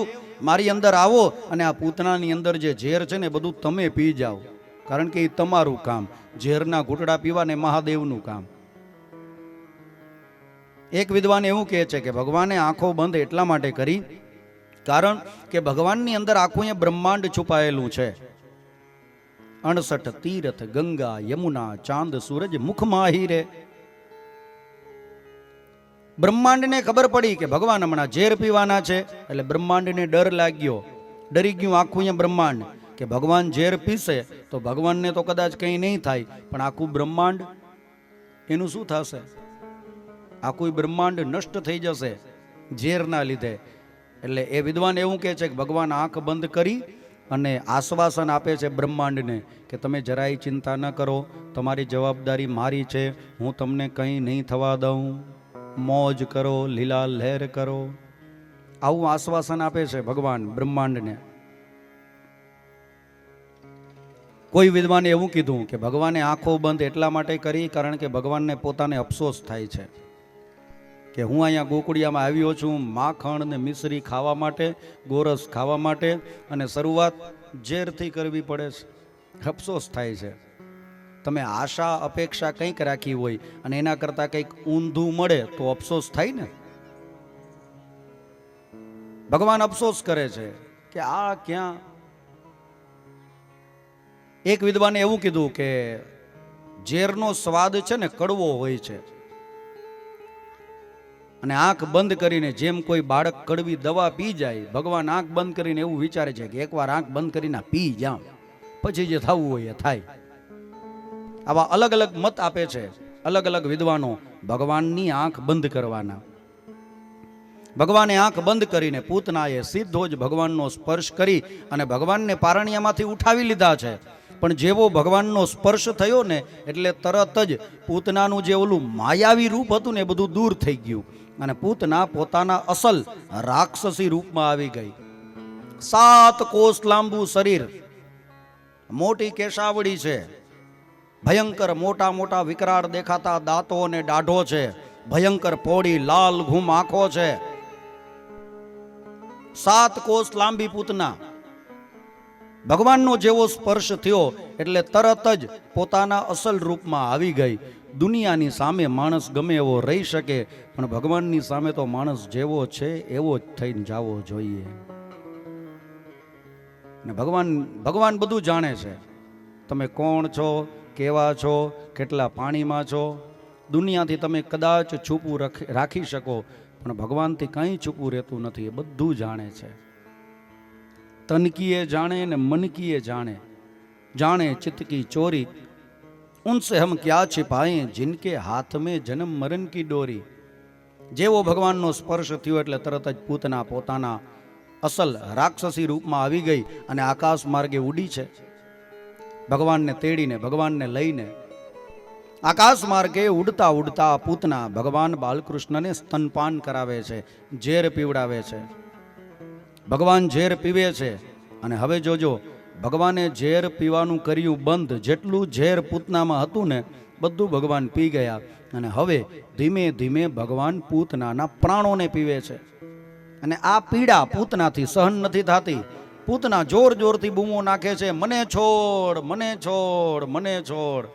મારી અંદર આવો અને આ પૂતનાની અંદર જે ઝેર છે ને બધું તમે પી જાઓ, કારણ કે એ તમારું કામ. ઝેરના ઘૂંટડા પીવાને મહાદેવનું કામ. એક વિદ્વાન એવું કહે છે કે ભગવાને આંખો બંધ એટલા માટે કરી કારણ કે ભગવાનની અંદર આખું એ બ્રહ્માંડ છુપાયેલું છે. 68 તીર્થ ગંગા યમુના ચાંદ સૂરજ મુખમાં હીરે. બ્રહ્માંડને ખબર પડી કે ભગવાન હમણાં ઝેર પીવાના છે, એટલે બ્રહ્માંડને ડર લાગ્યો, ડરી ગયું આખું એ બ્રહ્માંડ કે ભગવાન ઝેર પીશે તો ભગવાનને તો કદાચ કંઈ નહીં થાય, પણ આખું બ્રહ્માંડ એનું શું થશે? આખું બ્રહ્માંડ નષ્ટ થઈ જશે ઝેરના લીધે. એટલે એ વિદ્વાન એવું કહે છે કે ભગવાન આંખ બંધ કરી અને આશ્વાસન આપે છે બ્રહ્માંડને કે તમે જરાય ચિંતા ન કરો, તમારી જવાબદારી મારી છે, હું તમને કંઈ નહીં થવા દઉં, મોજ કરો, લીલા લહેર કરો. આવું આશ્વાસન આપે છે ભગવાન બ્રહ્માંડને. કોઈ વિદ્વાને એવું કીધું કે ભગવાને આંખો બંધ એટલા માટે કરી કારણ કે ભગવાનને પોતાને અફસોસ થાય છે કે હું અહીંયા ગોકુળિયામાં આવ્યો છું માખણ ને મિશ્રી ખાવા માટે, ગોરસ ખાવા માટે, અને શરૂઆત ઝેરથી કરવી પડે છે. અફસોસ થાય છે. તમે આશા અપેક્ષા કંઈક રાખી હોય અને એના કરતાં કંઈક ઊંધું મળે તો અફસોસ થાય ને. ભગવાન અફસોસ કરે છે કે આ ક્યાં. એક વિદ્વાને એવું કીધું કે ઝેરનો સ્વાદ છે ને કડવો હોય છે, અને આંખ બંધ કરીને જેમ કોઈ બાળક કડવી દવા પી જાય, ભગવાન આંખ બંધ કરીને એવું વિચારે છે કે એકવાર આંખ બંધ કરીને પી જાઉં, પછી જે થવું હોય એ થાય. આવા અલગ અલગ મત આપે છે અલગ અલગ વિદ્વાનો ભગવાનની આંખ બંધ કરવાના. ભગવાને આંખ બંધ કરીને પૂતનાએ સીધો જ ભગવાનનો સ્પર્શ કરી અને ભગવાનને પારણિયામાંથી ઉઠાવી લીધા છે. પણ જેવો ભગવાનનો સ્પર્શ થયો ને એટલે તરત જ પૂતનાનું જે ઓલું માયાવી રૂપ હતું ને એ બધું દૂર થઈ ગયું અને પૂતના પોતાના અસલ રાક્ષસી રૂપમાં આવી ગઈ. 7 કોષ લાંબુ શરીર, મોટી કેશાવડી છે, ભયંકર મોટા મોટા વિકરાળ દેખાતા દાંતો અને દાઢો છે, ભયંકર પોડી લાલ ઘૂમ આંખો છે. 7 કોષ લાંબી પૂતના ભગવાનનો જેવો સ્પર્શ થયો એટલે તરત જ પોતાના અસલ રૂપમાં આવી ગઈ. દુનિયાની સામે માણસ ગમે એવો રહી શકે, પણ ભગવાનની સામે તો માણસ જેવો છે એવો જ થઈને જવો જોઈએ. ને ભગવાન બધું જાણે છે. તમે કોણ છો, કેવા છો, કેટલા પાણીમાં છો. દુનિયાથી તમે કદાચ છૂપું રાખી શકો, પણ ભગવાનથી કંઈ છૂપું રહેતું નથી. એ બધું જાણે છે. તનકીએ જાણે ને મનકીએ જાણે, જાણે ચિત્ત કી ચોરી. ઉનસે હમ ક્યા छिपाएं जिनके हाथ में जन्म मरण की डोरी. જેવો ભગવાનનો સ્પર્શ થયો એટલે તરત જ પૂતના પોતાના અસલ રાક્ષસી રૂપમાં આવી ગઈ અને આકાશ માર્ગે ઉડી છે. ભગવાનને તેડીને, ભગવાનને લઈને આકાશ માર્ગે ઉડતા ઉડતા પૂતના ભગવાન બાલકૃષ્ણને સ્તનપાન કરાવે છે, ઝેર પીવડાવે છે. ભગવાન ઝેર પીવે છે. અને હવે જોજો, ભગવાને ઝેર પીવાનું કર્યું બંધ. જેટલું ઝેર પૂતનામાં હતું ને બધું ભગવાન પી ગયા. અને હવે ધીમે ધીમે ભગવાન પૂતનાના પ્રાણોને પીવે છે. અને આ પીડા પૂતનાથી સહન નથી થતી. પૂતના જોર જોરથી બૂમો નાખે છે, મને છોડ, મને છોડ, મને છોડ.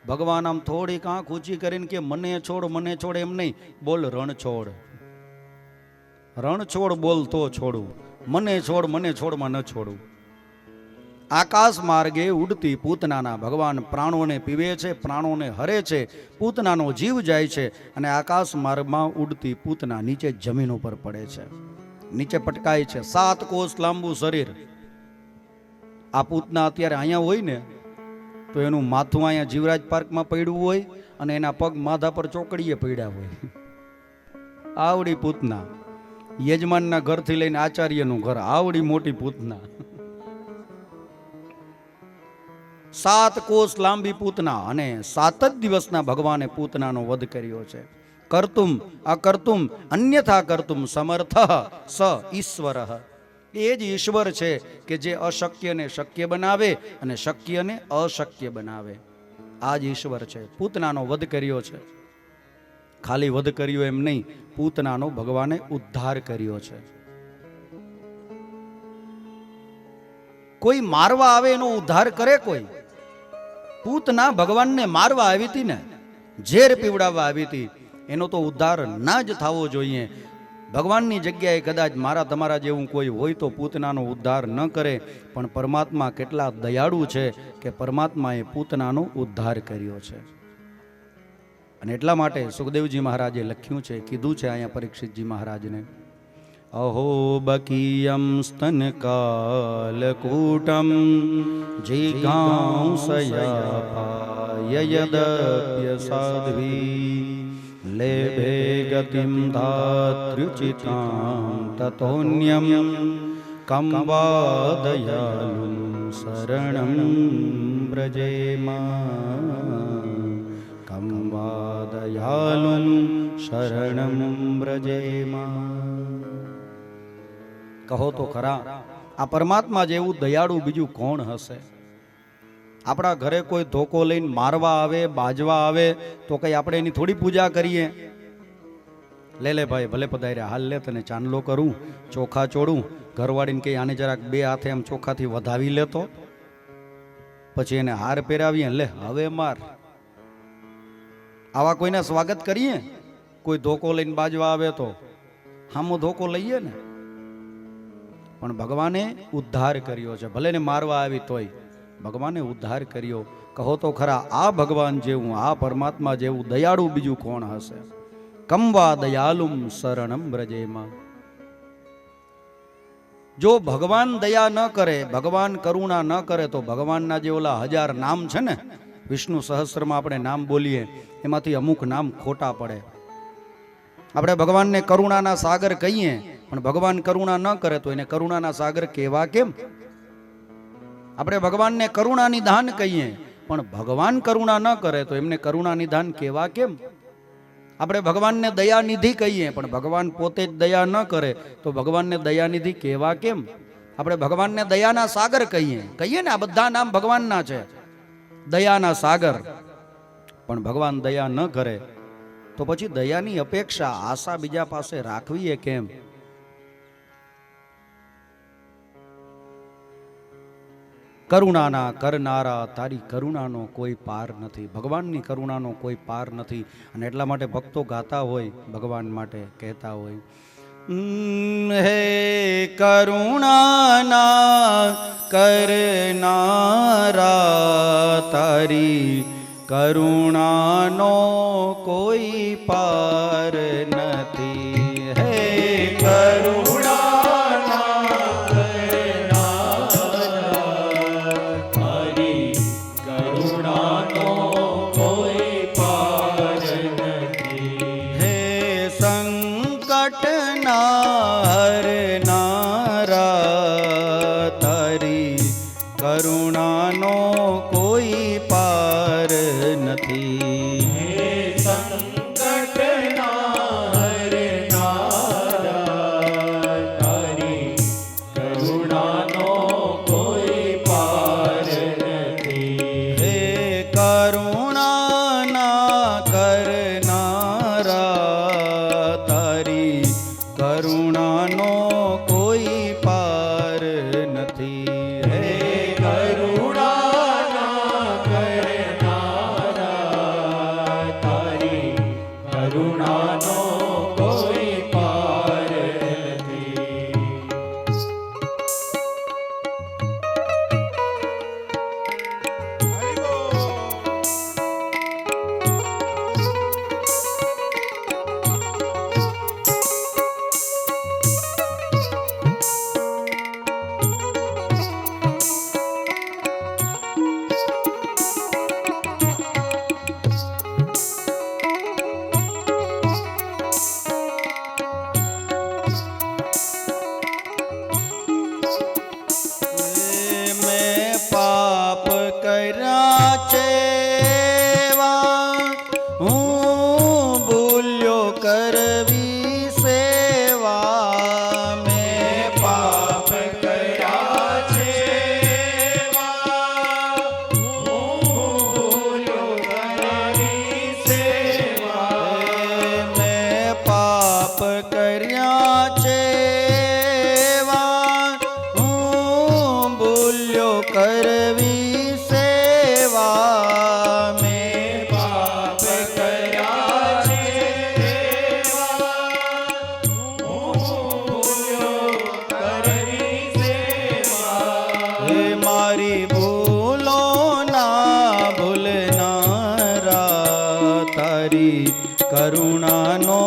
ભગવાન આમ થોડીક આંખ ઊંચી કરીને કે મને છોડ, મને છોડ એમ નહીં, બોલ રણછોડ. રણછોડ બોલ તો છોડું, મને છોડ, મને છોડમાં ન છોડું. આકાશ માર્ગે ઉડતી પૂતનાના ભગવાન પ્રાણોને પીવે છે, પ્રાણોને હરે છે. પૂતનાનો જીવ જાય છે અને આકાશ માર્ગમાં ઉડતી પૂતના નીચે જમીન ઉપર પડે છે, નીચે પટકાય છે. 7 કોષ લાંબુ શરીર. આ પૂતના અત્યારે અહીંયા હોય ને તો એનું માથું અહીંયા જીવરાજ પાર્કમાં પડ્યું હોય અને એના પગ માથા પર ચોકડીએ પડ્યા હોય. આવડી પૂતના, યજમાનના ઘરથી લઈને આચાર્યનું ઘર, આવડી મોટી પૂતના. 7 કોષ લાંબી પૂતના. અને 7 જ દિવસના ભગવાને પૂતનાનો વધ કર્યો છે. કર્તુમ અકર્તુમ અન્યથા કર્તુમ સમર્થ સ ઈશ્વર. એ જ ઈશ્વર છે કે જે અશક્યને શક્ય બનાવે અને શક્યને અશક્ય બનાવે. આ જ ઈશ્વર છે. પૂતનાનો વધ કર્યો છે. ખાલી વધ કર્યો એમ નહીં, પૂતનાનો ભગવાને ઉદ્ધાર કર્યો છે. કોઈ મારવા આવે એનો ઉદ્ધાર કરે કોઈ? પૂતના ભગવાનને મારવા આવી હતી ને, ઝેર પીવડાવવા આવી હતી, એનો તો ઉદ્ધાર ના જ થવો જોઈએ. ભગવાનની જગ્યાએ કદાચ મારા તમારા જેવું કોઈ હોય તો પૂતનાનો ઉદ્ધાર ન કરે, પણ પરમાત્મા કેટલા દયાળુ છે કે પરમાત્માએ પૂતનાનો ઉદ્ધાર કર્યો છે. અને એટલા માટે સુખદેવજી મહારાજે લખ્યું છે, કીધું છે અહીંયા પરીક્ષિતજી મહારાજને, અહો બકીયમ સ્તનકાલકૂટમ જિઘાંસયાપાયયદપ્ય સાધ્વી લેભે ગતિમ ધાતૃચિતાં તતોન્યમ કંવાદયાલું શરણં વ્રજેમા. કંવાદયાલું શરણં વ્રજેમા. કહો તો ખરા, આ પરમાત્મા જેવું દયાળુ બીજું કોણ હશે? આપણા ઘરે કોઈ ધોકો લઈને મારવા આવે, બાજવા આવે તો કઈ આપણે એની થોડી પૂજા કરીએ? લે ભાઈ, ભલે પધાર્યા, હાલ લે તને ચાંદલો કરું, ચોખા ચોડું. ઘરવાળીને કઈ આને જરાક 2 હાથે આમ ચોખાથી વધાવી લેતો, પછી એને હાર પહેરાવીએ, લે હવે માર. આવા કોઈના સ્વાગત કરીએ? કોઈ ધોકો લઈને બાજવા આવે તો હામો ધોકો લઈએ ને. પણ ભગવાને ઉદ્ધાર કર્યો છે, ભલે ને મારવા આવી તોય ભગવાને ઉદ્ધાર કર્યો. કહો તો ખરા, આ ભગવાન જેવું, આ પરમાત્મા જેવું દયાળુ બીજું કોણ હશે? કંવા દયાલુમ શરણમ વ્રજેમાં. જો ભગવાન દયા ન કરે, ભગવાન કરુણા ન કરે તો ભગવાનના જે ઓલા 1000 નામ છે ને, વિષ્ણુ સહસ્ત્રમાં આપણે નામ બોલીએ એમાંથી અમુક નામ ખોટા પડે. આપણે ભગવાનને કરુણાના સાગર કહીએ, પણ ભગવાન કરુણા ન કરે તો એને કરુણાના સાગર કહેવા કેમ? આપણે ભગવાનને કરુણા નિધાન કહીએ, પણ ભગવાન કરુણા ન કરે તો એમને કરુણા નિધાન કહેવા કેમ? આપણે ભગવાનને દયાનિધિ કહીએ, પણ ભગવાન પોતે જ દયા ન કરે તો ભગવાનને દયાનિધિ કહેવા કેમ? આપણે ભગવાનને દયાના સાગર કહીએ ને, આ બધા નામ ભગવાનના છે, દયાના સાગર. પણ ભગવાન દયા ન કરે તો પછી દયાની અપેક્ષા, આશા બીજા પાસે રાખવી એ કેમ? કરુણાના કરનારા, તારી કરુણાનો કોઈ પાર નથી. ભગવાનની કરુણાનો કોઈ પાર નથી. અને એટલા માટે ભક્તો ગાતા હોય, ભગવાન માટે કહેતા હોય, હે કરુણાના કરનારા, તારી કરુણાનો કોઈ પાર નથી. હે કરુણાના કરનારા, તારી કરુણાનો કોઈ પાર નથી. હે સંકટના હરનારા, તારી કરુણાનો કોઈ પાર નથી. હે સંકટના હરનારા, તારી કરુણાનો કોઈ પાર નથી. હે કરુણાના કરનારા, તારી કરુણાનો કોઈ પાર નથી. હે કરુણાના કરનારા, તારી કરુણાનો કોઈ પાર નથી. મેં પાપ કર્યા છે એવા, હું ભૂલ્યો કરવી સેવા. મેં પાપ કર્યા છે એવા, હું ભૂલ્યો કરવી સેવા. મેં પાપ કર્યા છે એવા, હું ભૂલ્યો કરવી સેવા. મેં પાપ કર્યા છે એવા, હું ભૂલ્યો કરવી સેવા. હે મારી ભૂલો ના ભૂલનારા, તારી કરુણાનો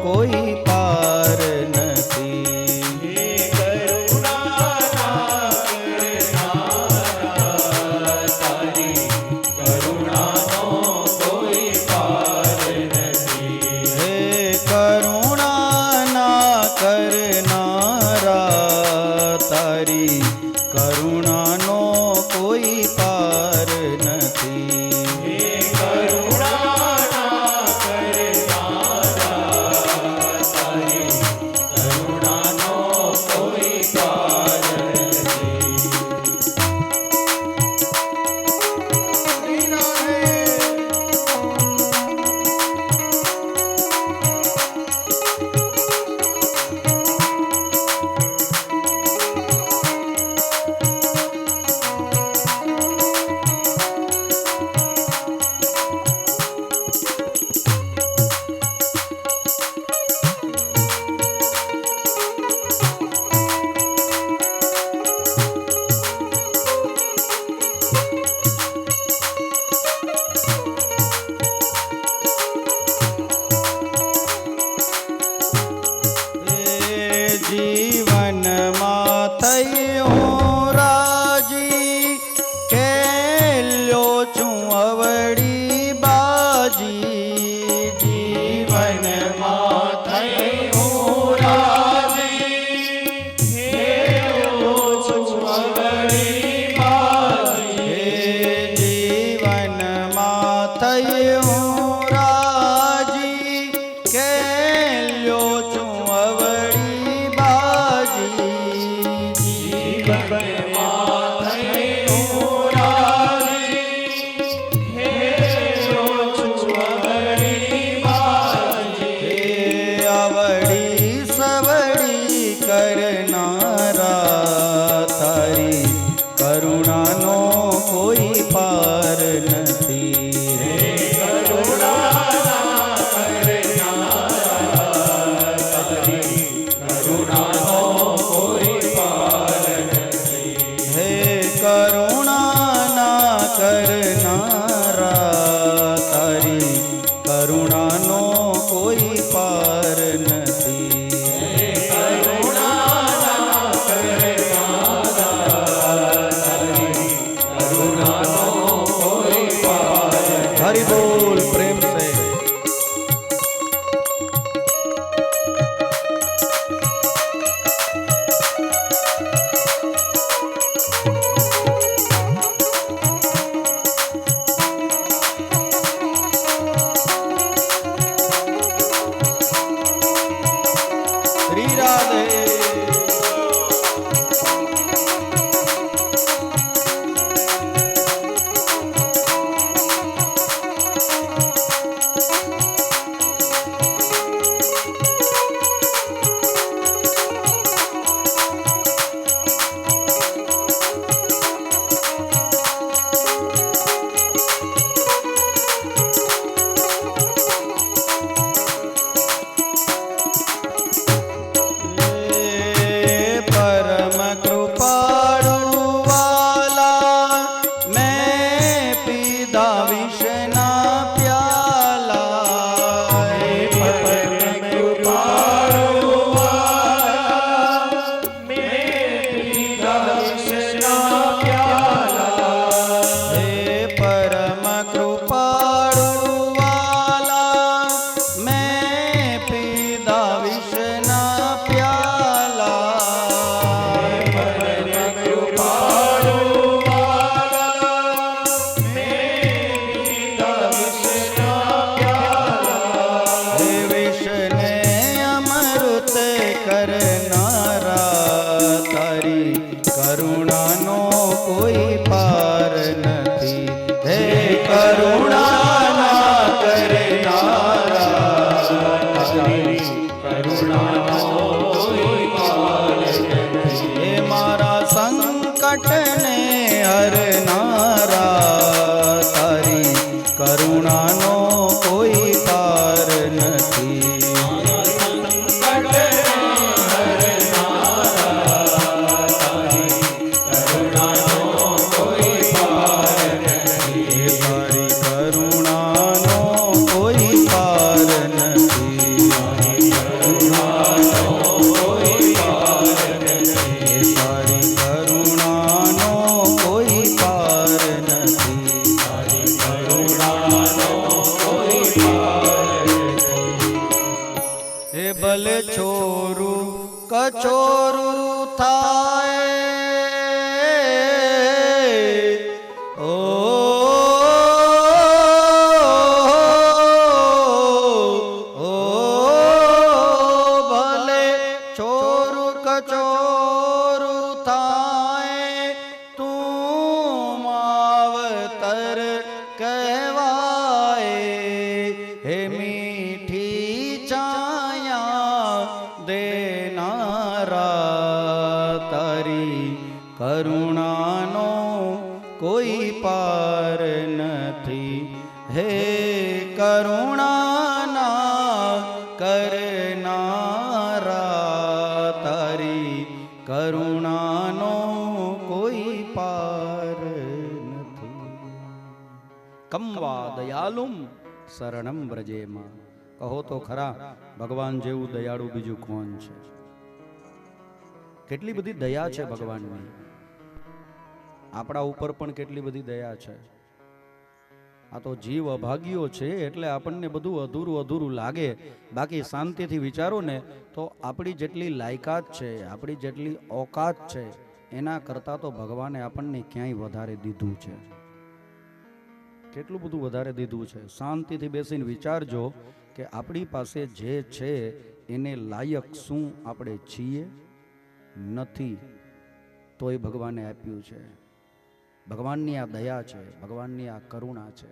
કોઈ પાર નથી. હે કરુણાના કરનારા, તારી કરુણાનો કોઈ પાર નથી. હે કરુણાના કરનારા, તારી કરુણાનો કોઈ પાર નથી. હે કરુણાના કરનારા, તારી કરુણાનો કોઈ પાર નથી. જીવનમાં થયું રાજી, કેલ્યો છું અવળી બાજી. જીવનમાં થયું રાજી, કેલ્યો છું અવળી બાજી. જીવનમાં થયું રાજી, કેલ્યો છું અવળી બાજી. જીવનમાં થયું રાજી, કેલ્યો છું અવળી બાજી. અવળી સવળી કરનારા, તારી કરુણાનો કરુણાનો કોઈ પાર નથી. હરિ બોલ પ્રેમ સે. શ્રી રાધે. કરુણાનો કોઈ પાર નથી. હે કરુણાના કરનારા, કરુણાનો કોઈ પાર નથી. હે મારા સંકટને હરનારા, તારી કરુણાનો કોઈ પાર નથી. ભલે છોરું કચોરું થાય, ઓ ભલે છોરું કચોરું થાય, તું માવતર કહેવાય. હે મીઠી દેનારા, તારી કરુણાનો કોઈ પાર નથી. હે કરુણાના કરનારા, તારી કરુણાનો કોઈ પાર નથી. કમ્વા દયાલુમ શરણમ વ્રજેમાં. કહો તો ખરા, ભગવાન જેવું દયાળુ બીજું કોણ છે? કેટલી બધી દયા છે ભગવાનની. આપણા ઉપર પણ કેટલી બધી દયા છે. આ તો જીવ અભાગ્યો છે એટલે આપણને બધું અધૂરું અધૂરું લાગે. બાકી શાંતિથી વિચારો ને તો આપણી જેટલી લાયકાત છે, આપણી જેટલી ઓકાત છે, એના કરતાં તો ભગવાને આપણને ક્યાંય વધારે દીધું છે. કેટલું બધું વધારે દીધું છે. શાંતિથી બેસીને વિચારજો કે આપણી પાસે જે છે એને લાયક શું આપણે છીએ? નથી, તો એ ભગવાને આપ્યું છે. ભગવાનની આ દયા છે, ભગવાનની આ કરુણા છે.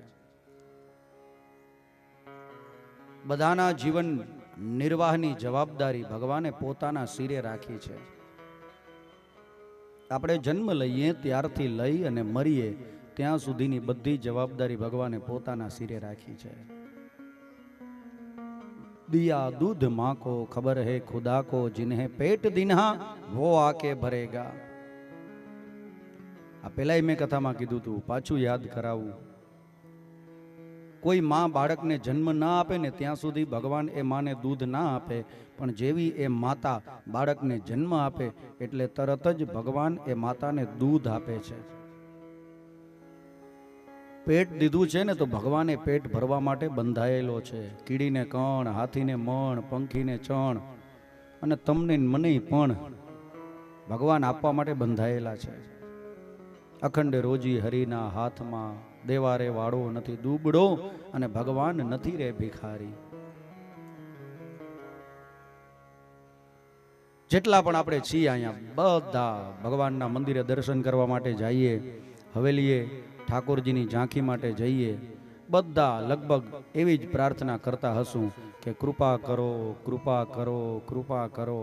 બધાના જીવન નિર્વાહની જવાબદારી ભગવાને પોતાના શિરે રાખી છે. આપણે જન્મ લઈએ ત્યારથી લઈ અને મરીએ ત્યાં સુધીની બધી જવાબદારી ભગવાને પોતાના શિરે રાખી છે. દિયા दूध माँ को खबर है खुदा को, जिन्हें पेट दिन्हा वो आके भरेगा. આ પેલાય મેં કથામાં કીધું હતું, પાછું યાદ કરાવું. કોઈ માં બાળકને જન્મ ના આપે ને ત્યાં સુધી ભગવાન એ માને દૂધ ના આપે, પણ જેવી એ માતા બાળકને જન્મ આપે એટલે તરત જ ભગવાન એ માતાને દૂધ આપે છે. પેટ દીધું છે ને તો ભગવાને પેટ ભરવા માટે બંધાયેલો છે. કીડીને કણ, હાથીને મણ, પંખીને ચણ અને તમને મને પણ ભગવાન આપવા માટે બંધાયેલા છે. અખંડ રોજી હરિના હાથમાં, દેવારે વાળો નથી દુબળો અને ભગવાન નથી રે ભિખારી. જેટલા પણ આપણે છીએ અહીંયા બધા ભગવાનના મંદિરે દર્શન કરવા માટે જઈએ, હવેલીએ ઠાકોરજીની ઝાંખી માટે જઈએ, બધા લગભગ એવી જ પ્રાર્થના કરતા હશું કે કૃપા કરો, કૃપા કરો, કૃપા કરો.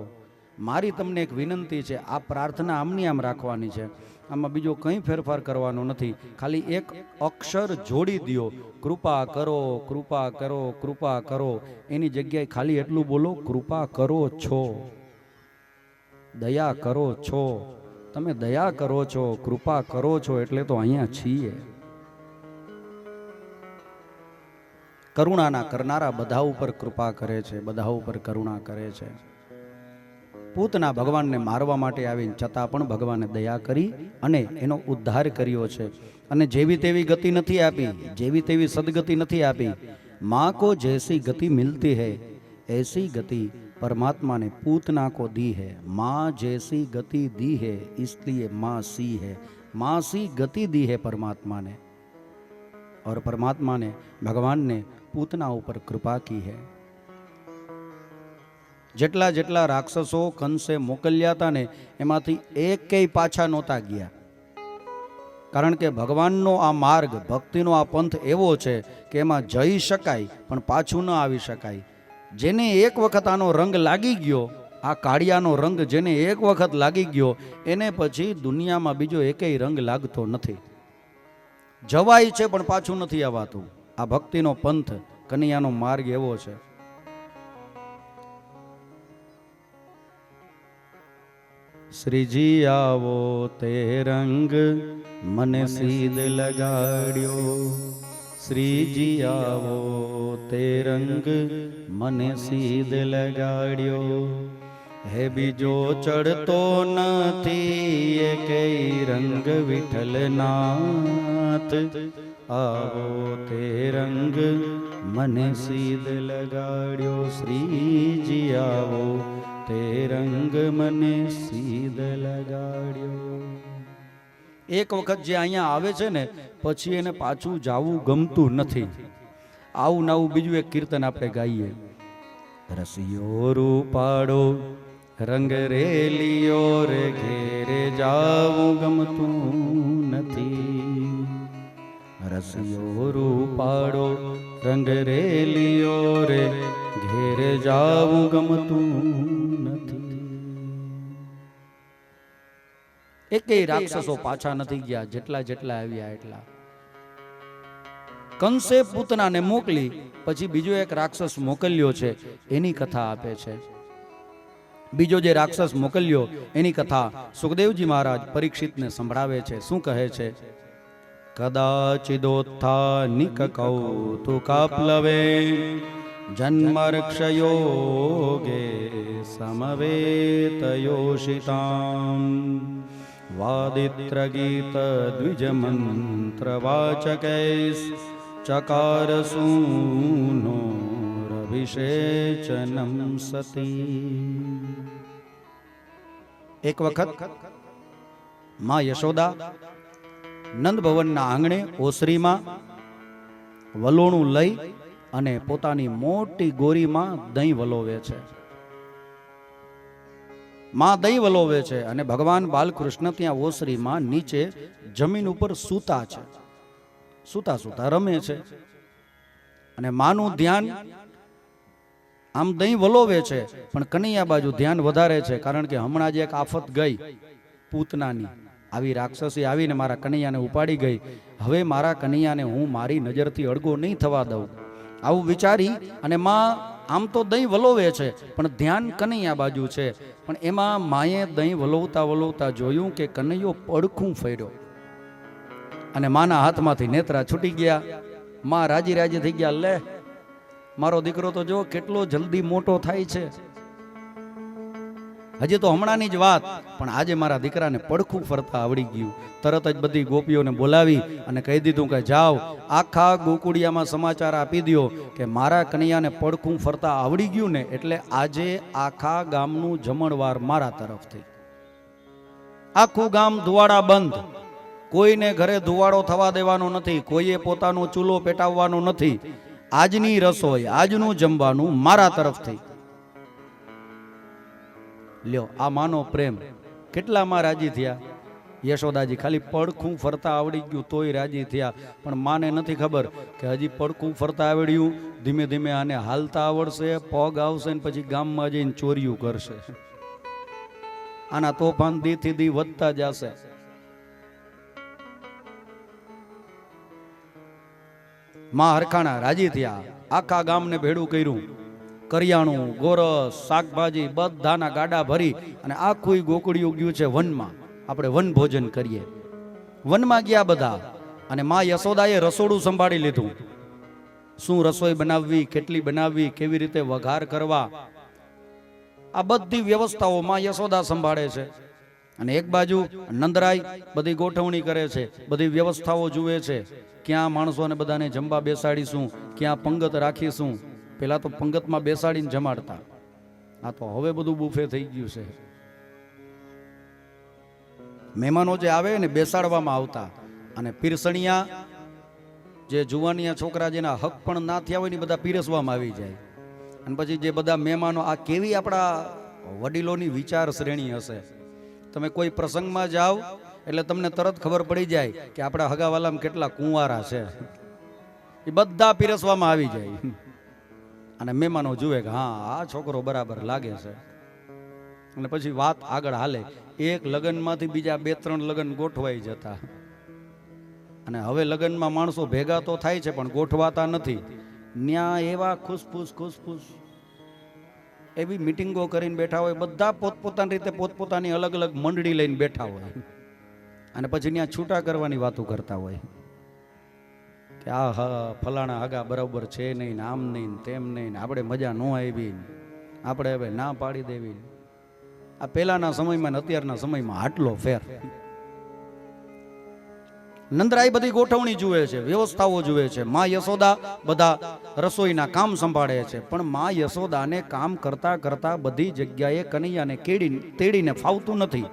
મારી તમને એક વિનંતી છે, આ પ્રાર્થના આમની આમ રાખવાની છે, આમાં બીજો કંઈ ફેરફાર કરવાનો નથી. ખાલી એક અક્ષર જોડી દો, કૃપા કરો, કૃપા કરો, કૃપા કરો. એની જગ્યાએ ખાલી એટલું બોલો, કૃપા કરો છો, દયા કરો છો. તમે દયા કરો છો, કૃપા કરો છો એટલે તો અહીંયા છીએ. કરુણાના કરનારા બધા ઉપર કૃપા કરે છે, બધા ઉપર કરુણા કરે છે. પૂતના ભગવાનને મારવા માટે આવીને છતાં પણ ભગવાને દયા કરી અને એનો ઉદ્ધાર કર્યો છે. અને જેવી તેવી ગતિ નથી આપી, જેવી તેવી સદગતિ નથી આપી. माँ को जैसी गति मिलती है ऐसी गति परमात्मा ने पूतना को दी है. माँ जैसी गति दी है इसलिए माँ सी है. माँ सी गति दी है परमात्मा ने, और परमात्मा ने भगवान ने पूतना ऊपर कृपा की है. જેટલા જેટલા રાક્ષસો કંસે મોકલ્યા હતા ને એમાંથી એકેય પાછા નહોતા ગયા. કારણ કે ભગવાનનો આ માર્ગ, ભક્તિનો આ પંથ એવો છે કે એમાં જઈ શકાય પણ પાછું ન આવી શકાય. જેને એક વખત આનો રંગ લાગી ગયો, આ કાળિયાનો રંગ જેને એક વખત લાગી ગયો, એને પછી દુનિયામાં બીજો એકેય રંગ લાગતો નથી. જવાય છે પણ પાછું નથી આવતું. આ ભક્તિનો પંથ, કનૈયાનો માર્ગ એવો છે. શ્રીજી આવો તે રંગ મને સીધ લગાડ્યો. શ્રીજી આવો તે રંગ મને સીધ લગાડ્યો. હે બીજો ચડતો નથી એ કઈ રંગ વિઠ્ઠલનાથ. આવો તે રંગ મને સીધ લગાડ્યો. શ્રીજી આવો તે રંગ મને સીધ લગાડ્યો. એક વખત જે અહીંયા આવે છે ને પછી એને પાછું જાવું ગમતું નથી. આવું નવું બીજું એક કીર્તન આપણે ગાઈએ. રસિયો રૂપાડો રંગ રેલિયો રે, ઘેરે જાવું ગમતું નથી. રસિયો રૂપાડો રંગ રેલિયો રે, ઘેરે જાવું ગમતું નથી. એકેય રાક્ષસો પાછા નથી ગયા, જેટલા જેટલા આવ્યા એટલા. કંસે પૂતનાને મોકલી, પછી બીજો એક રાક્ષસ મોકલ્યો છે, એની કથા આપે છે. બીજો જે રાક્ષસ મોકલ્યો એની કથા સુખદેવજી મહારાજ પરીક્ષિતને સંભળાવે છે. શું કહે છે? કદાચિદોત્થા નિકકૌતુકાપ્લવે જન્મર્ક્ષયોગે સમવેતયોષિતામ વાદિત્રગીત દ્વિજમંત્રવાચકૈસ ચકારસૂનો રવિષેચનમ સતી. એક વખત માં યશોદા નંદ ભવનના આંગણે ઓસરીમાં વલોણું લઈ અને પોતાની મોટી ગોરીમાં દહીં વલોવે છે. માં દહીં વલોવે છે અને ભગવાન બાલકૃષ્ણ ત્યાં ઓસરીમાં નીચે જમીન ઉપર સૂતા છે. સૂતા સૂતા રમે છે અને માનું ધ્યાન આમ દહીં વલોવે છે, પણ કનૈયા બાજુ ધ્યાન વધારે છે. કારણ કે હમણાં જ એક આફત ગઈ પૂતનાની. આવી રાક્ષસી આવીને મારા કનૈયાને ઉપાડી ગઈ. હવે મારા કનૈયાને હું મારી નજરથી અડગો નહીં થવા દઉં, આવું વિચારી અને માં આમ તો દહીં વલોવે છે પણ ધ્યાન કનૈયા બાજુ છે. પણ એમાં માએ દહીં વલોવતા વલોવતા જોયું કે કનૈયો પડખું ફેર્યો અને માના હાથમાંથી નેત્રા છૂટી ગયા. માં રાજી રાજી થઈ ગયા, લે મારો દીકરો તો જો કેટલો જલ્દી મોટો થાય છે. હજી તો હમણાંની જ વાત, પણ આજે મારા દીકરાને પડખું ફરતા આવડી ગયું. તરત જ બધી ગોપીઓને બોલાવી અને કહી દીધું કે જાઓ આખા ગોકુળિયામાં સમાચાર આપી દો કે મારા કનૈયાને પડખું ફરતા આવડી ગયું ને, એટલે આજે આખા ગામનું જમણવાર મારા તરફથી. આખું ગામ ધુવાડા બંધ, કોઈને ઘરે ધુવાડો થવા દેવાનો નથી, કોઈએ પોતાનો ચૂલો પેટાવવાનો નથી. આજની રસોઈ, આજનું જમવાનું મારા તરફથી. લ્યો આ માનો પ્રેમ, કેટલામાં રાજી થયા યશોદાજી. ખાલી પડખું ફરતા આવડી ગયું તોય રાજી થયા, પણ માને નથી ખબર કે હજી પડખું ફરતા આવડ્યું, ધીમે ધીમે આને હાલતા આવડશે, પગ આવશે ને પછી ગામમાં જઈને ચોરીયું કરશે. આના તોફાન દી થી દી વધતા જશે. માં હરખાણા રાજી થયા, આખા ગામને ભેડું કર્યું. કરિયાણું, ગોરસ, શાકભાજી બધાના ગાડા ભરી અને આખું ગોકળિયું ગયું છે વનમાં. આપણે વન ભોજન કરીએ. વનમાં ગયા બધા અને માં યશોદાએ રસોડું સંભાળી લીધું. શું રસોઈ બનાવવી, કેટલી બનાવવી, કેવી રીતે વઘાર કરવા, આ બધી વ્યવસ્થાઓ માં યશોદા સંભાળે છે. અને એક બાજુ નંદરાય બધી ગોઠવણી કરે છે, બધી વ્યવસ્થાઓ જુએ છે. ક્યાં માણસોને બધાને જમવા બેસાડીશું, ક્યાં પંગત રાખીશું. પેલા તો પંગતમાં બેસાડીને જમાડતા, આ તો હવે બધું બુફે થઈ ગયું છે. મહેમાનો જે આવે ને બેસાડવામાં આવતા, અને પીરસણિયા જે જુવાનિયા છોકરા જેના હક પણ ના થયા હોય ને બધા પીરસવામાં આવી જાય. અને પછી જે બધા મહેમાનો, આ કેવી આપણા વડીલોની વિચાર શ્રેણી હશે. તમે કોઈ પ્રસંગમાં જાઓ એટલે તમને તરત ખબર પડી જાય કે આપણા હગાવાલામાં કેટલા કુંવારા છે. એ બધા પીરસવામાં આવી જાય અને મહેમાનો જુએ કે હા આ છોકરો બરાબર લાગે છે. અને પછી વાત આગળ હાલે. એક લગ્નમાંથી બીજા 2-3 લગ્ન ગોઠવાઈ જતા, અને હવે લગ્નમાં માણસો ભેગા તો થાય છે પણ ગોઠવાતા નથી. ન્યા એવા ખુશફુસ એવી મિટિંગો કરીને બેઠા હોય, બધા પોતપોતાની રીતે પોતપોતાની અલગ અલગ મંડળી લઈને બેઠા હોય, અને પછી ત્યાં છૂટા કરવાની વાતો કરતા હોય કે આ હા ફલાણા હગા બરાબર છે નહીં, આમ નહીં તેમ નહીં, આપણે મજા ન આવી, આપણે હવે ના પાડી દેવી. આ પહેલાના સમયમાં ને અત્યારના સમયમાં આટલો ફેર. નંદરાય બધી ગોઠવણી જુએ છે, વ્યવસ્થાઓ જુએ છે. માં યશોદા બધા રસોઈના કામ સંભાળે છે, પણ માં યશોદાને કામ કરતા કરતા બધી જગ્યાએ કનૈયાને તેડીને ફાવતું નથી.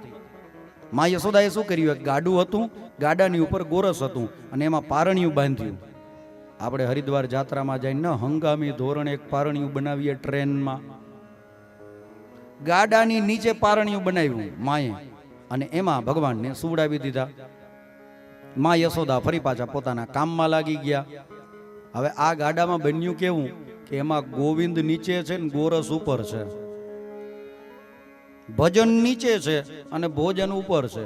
માં યશોદાએ શું કર્યું, એક ગાડું હતું, ગાડાની ઉપર ગોરસ હતું અને એમાં પારણિયું બાંધ્યું. આપણે હરિદ્વાર જાત્રામાં જઈને હંગામી ધોરણે એક પારણિયું બનાવીએ ટ્રેનમાં. ગાડાની નીચે પારણિયું બનાવ્યું માએ, અને એમાં ભગવાનને સુવડાવી દીધા. માં યશોદા ફરી પાછા પોતાના કામમાં લાગી ગયા. હવે આ ગાડામાં બન્યું કેવું કે એમાં ગોવિંદ નીચે છે ને ગોરસ ઉપર છે, ભજન નીચે છે અને ભોજન ઉપર છે.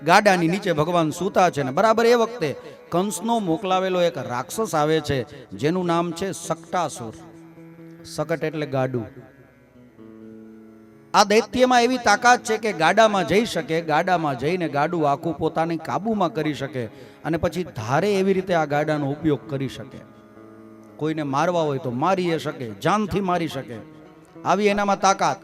ગાડાની નીચે ભગવાન સૂતા છે ને બરાબર એ વખતે કંસનો મોકલાવેલો એક રાક્ષસ આવે છે જેનું નામ છે સકટાસુર. સકટ એટલે ગાડું. આ દૈત્યમાં એવી તાકાત છે કે ગાડામાં જઈ શકે, ગાડામાં જઈને ગાડું આખું પોતાની કાબુમાં કરી શકે અને પછી ધારે એવી રીતે આ ગાડાનો ઉપયોગ કરી શકે. કોઈને મારવા હોય તો મારી શકે, જાનથી મારી શકે, આવી એનામાં તાકાત.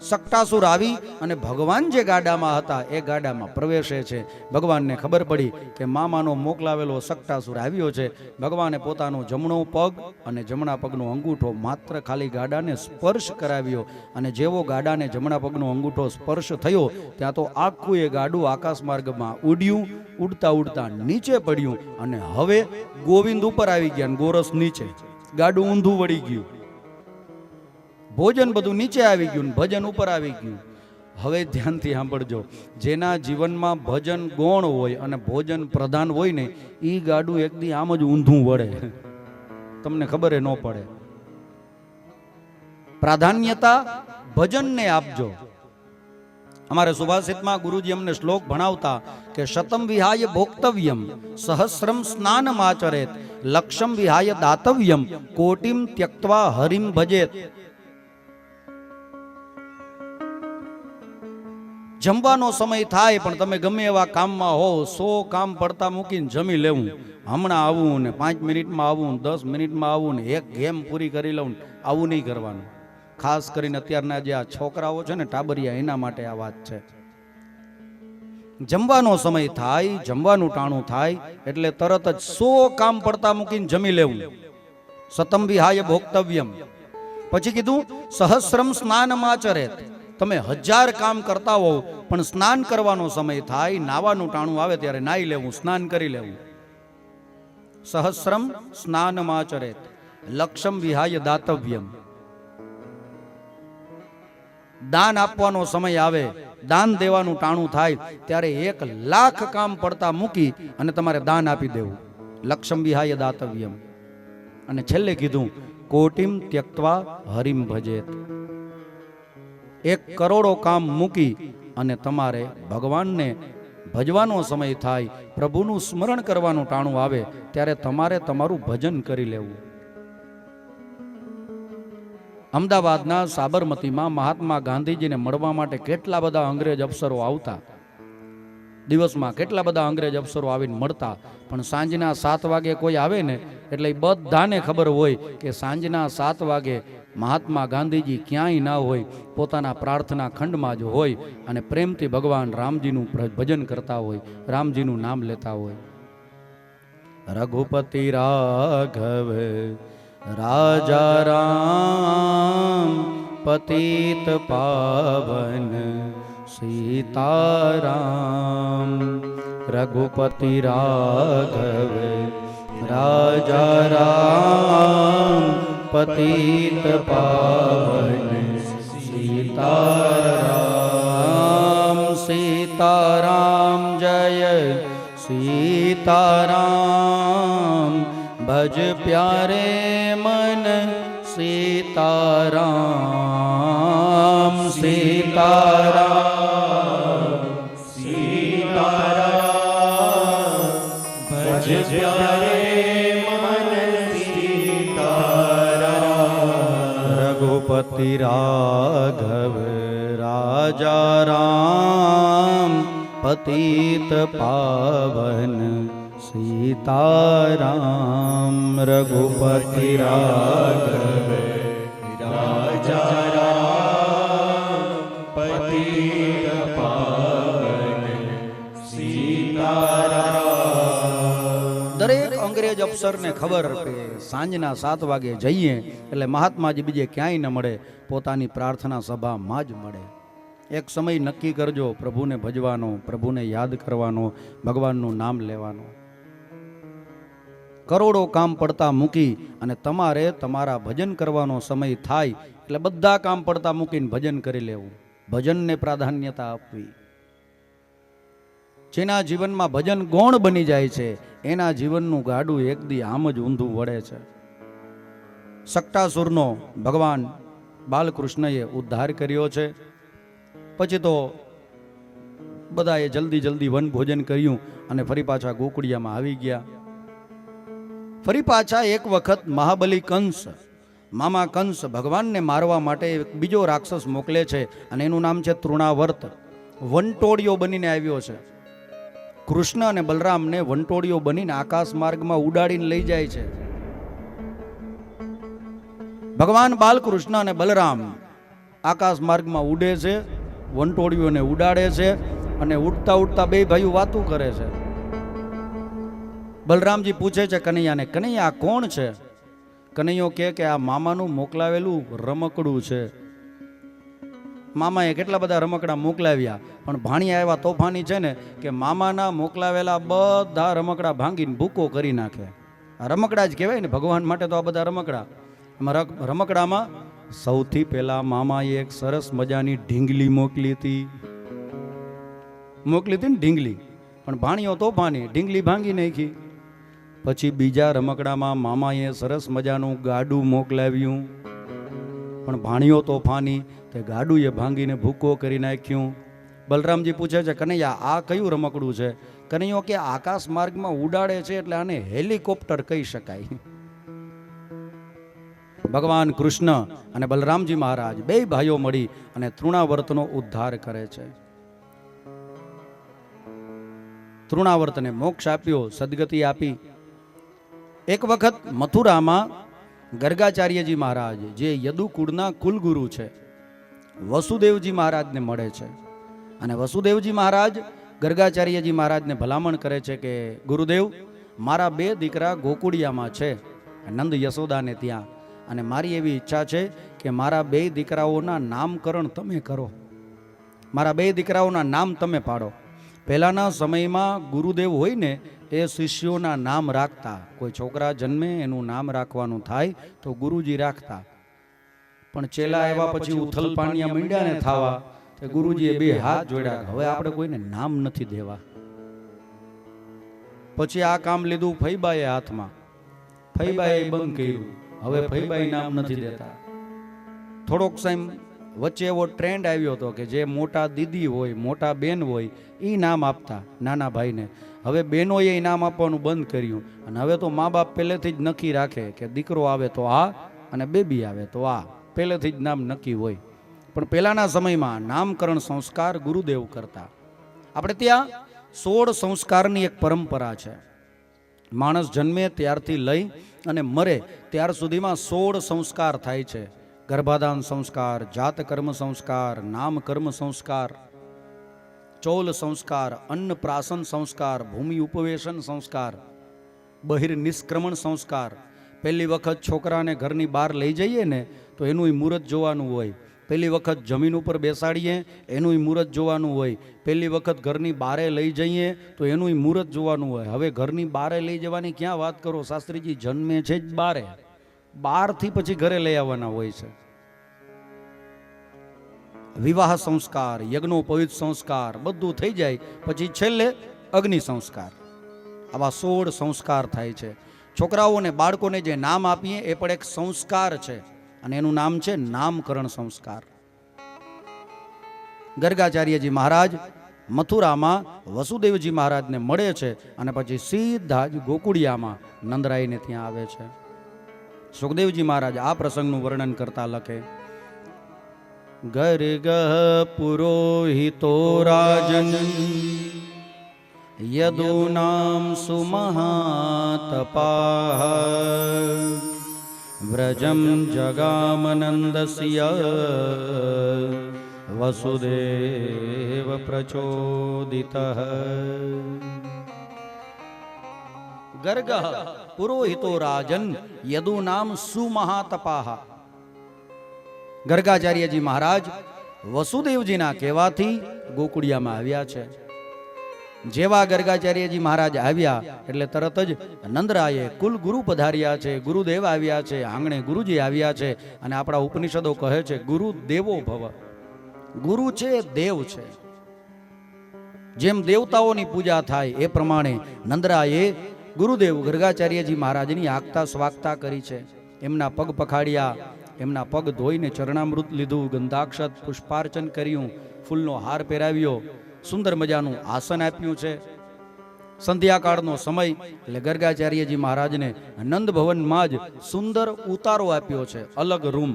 સકટાસુર આવી અને ભગવાન જે ગાડામાં હતા એ ગાડામાં પ્રવેશે છે. ભગવાનને ખબર પડી કે મામાનો મોકલાવેલો સકટાસુર આવ્યો છે. ભગવાને પોતાનો જમણો પગ અને જમણા પગનો અંગૂઠો માત્ર ખાલી ગાડાને સ્પર્શ કરાવ્યો, અને જેવો ગાડાને જમણા પગનો અંગૂઠો સ્પર્શ થયો ત્યાં તો આખું એ ગાડું આકાશ માર્ગમાં ઉડ્યું. ઉડતા ઉડતા નીચે પડ્યું અને હવે ગોવિંદ ઉપર આવી ગયા, ગોરસ નીચે, ગાડું ઊંધું વળી ગયું. ભોજન બધું નીચે આવી ગયું, ભજન ઉપર આવી ગયું. હવે ધ્યાનથી સાંભળજો, જેના જીવનમાં ભજન ગૌણ હોય અને ભોજન પ્રધાન હોય ને, એ ગાડું એક દી આમ જ ઊંધું વળે, તમને ખબર ન પડે. પ્રાધાન્યતા ભજનને આપજો. અમારે સુભાષિતમાં ગુરુજી અમને શ્લોક ભણાવતા કે શતમ વિહાય ભોક્તવ્યમ, સહસ્રમ સ્નાનમ આચરેત, લક્ષમ વિહાય દાતવ્યમ, કોટિમ ત્યક્ત્વા હરિમ ભજેત. જમવાનો સમય થાય પણ તમે ગમે એવા કામમાં હો, 100 કામ પડતા મૂકીને જમી લેવું, હમણાં આવું ને 5 મિનિટમાં આવું ને 10 મિનિટમાં આવું ને એક ગેમ પૂરી કરી લઉં, આવું નહીં કરવાનું. ખાસ કરીને અત્યારના જે આ છોકરાઓ છે ને ટાબરિયા, એના માટે આ વાત છે. જમવાનો સમય થાય, જમવાનું ટાણું થાય એટલે તરત જ 100 કામ પડતા મૂકીને જમી લેવું. સતમ વિહાય ભોક્તવ્યમ. પછી કીધું સહસ્રમ સ્નાનમાચરેત. તમે 1000 કામ કરતા હોવ પણ સ્નાન કરવાનો સમય થાય, નાવાનું ટાણું આવે ત્યારે નાઈ લેવું, સ્નાન કરી લેવું. સહસ્રમ સ્નાનમાચરેત. લક્ષમ વિહાય દાતવ્યમ. દાન આપવાનો સમય આવે, દાન દેવાનું ટાણું થાય ત્યારે 1,00,000 કામ પડતા મૂકી અને તમારે દાન આપી દેવું. લક્ષમ વિહાય દાતવ્યમ. અને છેલ્લે કીધું કોટિમ ત્યક્ત્વા હરિમ ભજેત. 1 કરોડો કામ મૂકી અને તમારે ભગવાનને ભજવાનો સમય થાય, પ્રભુનું સ્મરણ કરવાનું ટાણું આવે ત્યારે તમારે તમારું ભજન કરી લેવું. અમદાવાદના સાબરમતીમાં મહાત્મા ગાંધીજીને મળવા માટે કેટલા બધા અંગ્રેજ અફસરો આવતા. દિવસમાં કેટલા બધા અંગ્રેજ અફસરો આવીને મળતા. પણ સાંજના 7 વાગે કોઈ આવે ને એટલે બધાને ખબર હોય કે સાંજના 7 વાગે મહાત્મા ગાંધીજી ક્યાંય ના હોય, પોતાના પ્રાર્થના ખંડમાં જ હોય અને પ્રેમથી ભગવાન રામજીનું ભજન કરતા હોય, રામજીનું નામ લેતા હોય. રઘુપતિ રાઘવ રાજા રામ પતિત પાવન સીતારામ. રઘુપતિ રાઘવ રાજા રામ પતિત પાવન સીતારામ. સીતારામ જય સીતારામ. ભજ પ્યારે મન સીતારામ. સીતારામ સીતારામ. ભજ પ્યારે મન સીતારામ. રઘુપતિ રાઘવ રાજા રામ પતિત પાવન સીતારામ. રઘુપતિ રાઘવ રાજા રામ પતિત પાવન સીતારામ. દરેક અંગ્રેજ અફસરને ખબર કે સાંજના 7 વાગે જઈએ એટલે મહાત્માજી બીજે ક્યાંય ન મળે, પોતાની પ્રાર્થના સભામાં જ મળે. એક સમય નક્કી કરજો પ્રભુને ભજવાનો, પ્રભુને યાદ કરવાનો, ભગવાનનું નામ લેવાનું. કરોડો કામ પડતા મૂકી અને તમારે તમારા ભજન કરવાનો સમય થાય એટલે બધા કામ પડતા મૂકીને ભજન કરી લેવું. ભજનને પ્રાધાન્યતા આપવી. જેના જીવનમાં ભજન ગૌણ બની જાય છે એના જીવનનું ગાડું એક દી આમ જ ઊંધું વળે છે. સક્ટાસુરનો ભગવાન બાલકૃષ્ણએ ઉદ્ધાર કર્યો છે. પછી તો બધાએ જલ્દી વન ભોજન કર્યું અને ફરી પાછા ગોકુળિયામાં આવી ગયા. ફરી પાછા એક વખત મહાબલી કંસ, મામા કંસ ભગવાનને મારવા માટે બીજો રાક્ષસ મોકલે છે અને એનું નામ છે તૃણાવર્ત. વંટોળિયો બનીને આવ્યો છે. કૃષ્ણ અને બલરામને વંટોળિયો બનીને આકાશ માર્ગમાં ઉડાડીને લઈ જાય છે. ભગવાન બાલકૃષ્ણ અને બલરામ આકાશ માર્ગમાં ઉડે છે, વંટોળિયોને ઉડાડે છે અને ઉડતા ઉડતા બે ભાઈઓ વાતું કરે છે. બલરામજી પૂછે છે કનૈયાને, કનૈયા આ કોણ છે? કનૈયો કહે કે આ મામાનું મોકલાવેલું રમકડું છે. મામાએ કેટલા બધા રમકડા મોકલાવ્યા પણ ભાણિયા એવા તોફાની છે ને કે મામાના મોકલાવેલા બધા રમકડા ભાંગીને ભૂકો કરી નાખે. આ રમકડા જ કહેવાય ને, ભગવાન માટે તો આ બધા રમકડા. રમકડામાં સૌથી પહેલા મામાએ એક સરસ મજાની ઢીંગલી મોકલી હતી ને ઢીંગલી, પણ ભાણિયો તોફાની, ઢીંગલી ભાંગી નાખી. પછી બીજા રમકડામાં મામાએ સરસ મજાનું ગાડું મોકલાવ્યું પણ ભાણિયો તોફાની, તે ગાડું એ ભાંગીને ભૂકો કરી નાખ્યું. બલરામજી પૂછે છે કનૈયા આ કયું રમકડું છે? કનૈયો કે આકાશ માર્ગમાં ઉડાડે છે એટલે આને હેલિકોપ્ટર કહી શકાય. ભગવાન કૃષ્ણ અને બલરામજી મહારાજ બે ભાઈઓ મળી અને તૃણાવર્તનો ઉદ્ધાર કરે છે. તૃણાવર્તને મોક્ષ આપ્યો, સદગતિ આપી. એક વખત મથુરામાં ગર્ગાચાર્યજી મહારાજ, જે યદુકુળના કુલગુરુ છે, વસુદેવજી મહારાજને મળે છે. અને વસુદેવજી મહારાજ ગર્ગાચાર્યજી મહારાજને ભલામણ કરે છે કે ગુરુદેવ, મારા 2 દીકરા ગોકુળિયામાં છે, નંદ યશોદાને ત્યાં, અને મારી એવી ઈચ્છા છે કે મારા 2 દીકરાઓના નામકરણ તમે કરો, મારા 2 દીકરાઓના નામ તમે પાડો. પહેલાના સમયમાં ગુરુદેવ હોય ને એ શિષ્યોના નામ રાખતા. કોઈ છોકરા જન્મે એનું નામ રાખવાનું થાય તો ગુરુજી રાખતા. પણ ચેલા આવ્યા પછી ઉથલ પાણીયા માંડ્યા ને થાવા, તે ગુરુજીએ 2 હાથ જોડ્યા, હવે આપણે કોઈને નામ નથી દેવા. પછી આ કામ લીધું ફઈબાએ હાથમાં. ફઈબાએ બંધ કર્યું, હવે ફઈબાઈ નામ નથી દેતા. થોડોક સમય વચ્ચે એવો ટ્રેન્ડ આવ્યો હતો કે જે મોટા દીદી હોય, મોટા બેન હોય, એ નામ આપતા નાના ભાઈને. હવે બહેનોએ નામ આપવાનું બંધ કર્યું. અને હવે તો મા બાપ પહેલેથી જ નક્કી રાખે કે દીકરો આવે તો આ અને બેબી આવે તો આ, પહેલેથી જ નામ નક્કી હોય. પણ પહેલાના સમયમાં નામકરણ સંસ્કાર ગુરુદેવ કરતા. આપણે ત્યાં 16 સંસ્કારની એક પરંપરા છે. માણસ જન્મે ત્યારથી લઈ અને મરે ત્યાર સુધીમાં 16 સંસ્કાર થાય છે. ગર્ભાધાન સંસ્કાર, જાત કર્મ સંસ્કાર, નામ કર્મ સંસ્કાર, ચૌલ સંસ્કાર, અન્ન પ્રાશન સંસ્કાર, ભૂમિ ઉપવેશન સંસ્કાર, બહિર નિષ્ક્રમણ સંસ્કાર. પહેલી વખત છોકરાને ઘરની બહાર લઈ જઈએ ને તો એનું મુહૂર્ત જોવાનું હોય. પહેલી વખત જમીન ઉપર બેસાડીએ એનું મુહૂર્ત જોવાનું હોય. પહેલી વખત ઘરની બારે લઈ જઈએ તો એનું મુહૂર્ત જોવાનું હોય. હવે ઘરની બારે લઈ જવાની ક્યાં વાત કરો શાસ્ત્રીજી, જન્મે છે જ બારે, બારથી પછી ઘરે લઈ આવવાના હોય છે. વિવાહ સંસ્કાર, યજ્ઞોપવિત સંસ્કાર બધું થઈ જાય પછી છેલ્લે અગ્નિ સંસ્કાર. આવા 16 સંસ્કાર થાય છે. છોકરાઓને બાળકોને જે નામ આપીએ એ પણ એક સંસ્કાર છે, અને એનું નામ છે નામકરણ સંસ્કાર. ગર્ગાચાર્યજી મહારાજ મથુરામાં વસુદેવજી મહારાજને મળે છે અને પછી સીધા જ ગોકુળિયામાં નંદરાયને ત્યાં આવે છે. સુખદેવજી મહારાજ આ પ્રસંગનું વર્ણન કરતા લખે, ગર્ગ પુરોહિતો રાજન યદુનામ સુમહાતપાહ વ્રજમ જગામનંદસ્ય વસુદેવ પ્રચોદિતઃ. ગર્ગ પુરોહિતો રાજન યદુનામ સુમહાતપાહ. ગર્ગાચાર્યજી મહારાજ વસુદેવજીના કહેવાથી ગોકુળિયામાં આવ્યા છે. જેવા ગર્ગાચાર્યજી મહારાજ આવ્યા એટલે તરત જ નંદરાયે કુલ ગુરુ પધાર્યા છે, ગુરુદેવ આવ્યા છે, આંગણે ગુરુજી આવ્યા છે. અને આપણા ઉપનિષદો કહે છે ગુરુ દેવો ભવ. ગુરુ છે દેવ છે. જેમ દેવતાઓની પૂજા થાય એ પ્રમાણે નંદરાયે ગુરુદેવ ગર્ગાચાર્યજી મહારાજની આગતા સ્વાગતા કરી છે. એમના પગ પખાડ્યા, એમના પગ ધોઈને ચરણામૃત લીધું, ગંધાક્ષત પુષ્પાર્ચન કર્યું, ફૂલનો હાર પહેરાવ્યો, સુંદર મજાનું આસન આપ્યું છે. સંધ્યાકાળનો સમય એટલે ગર્ગાચાર્યજી મહારાજને નંદ ભવનમાં જ સુંદર ઉતારો આપ્યો છે, અલગ રૂમ.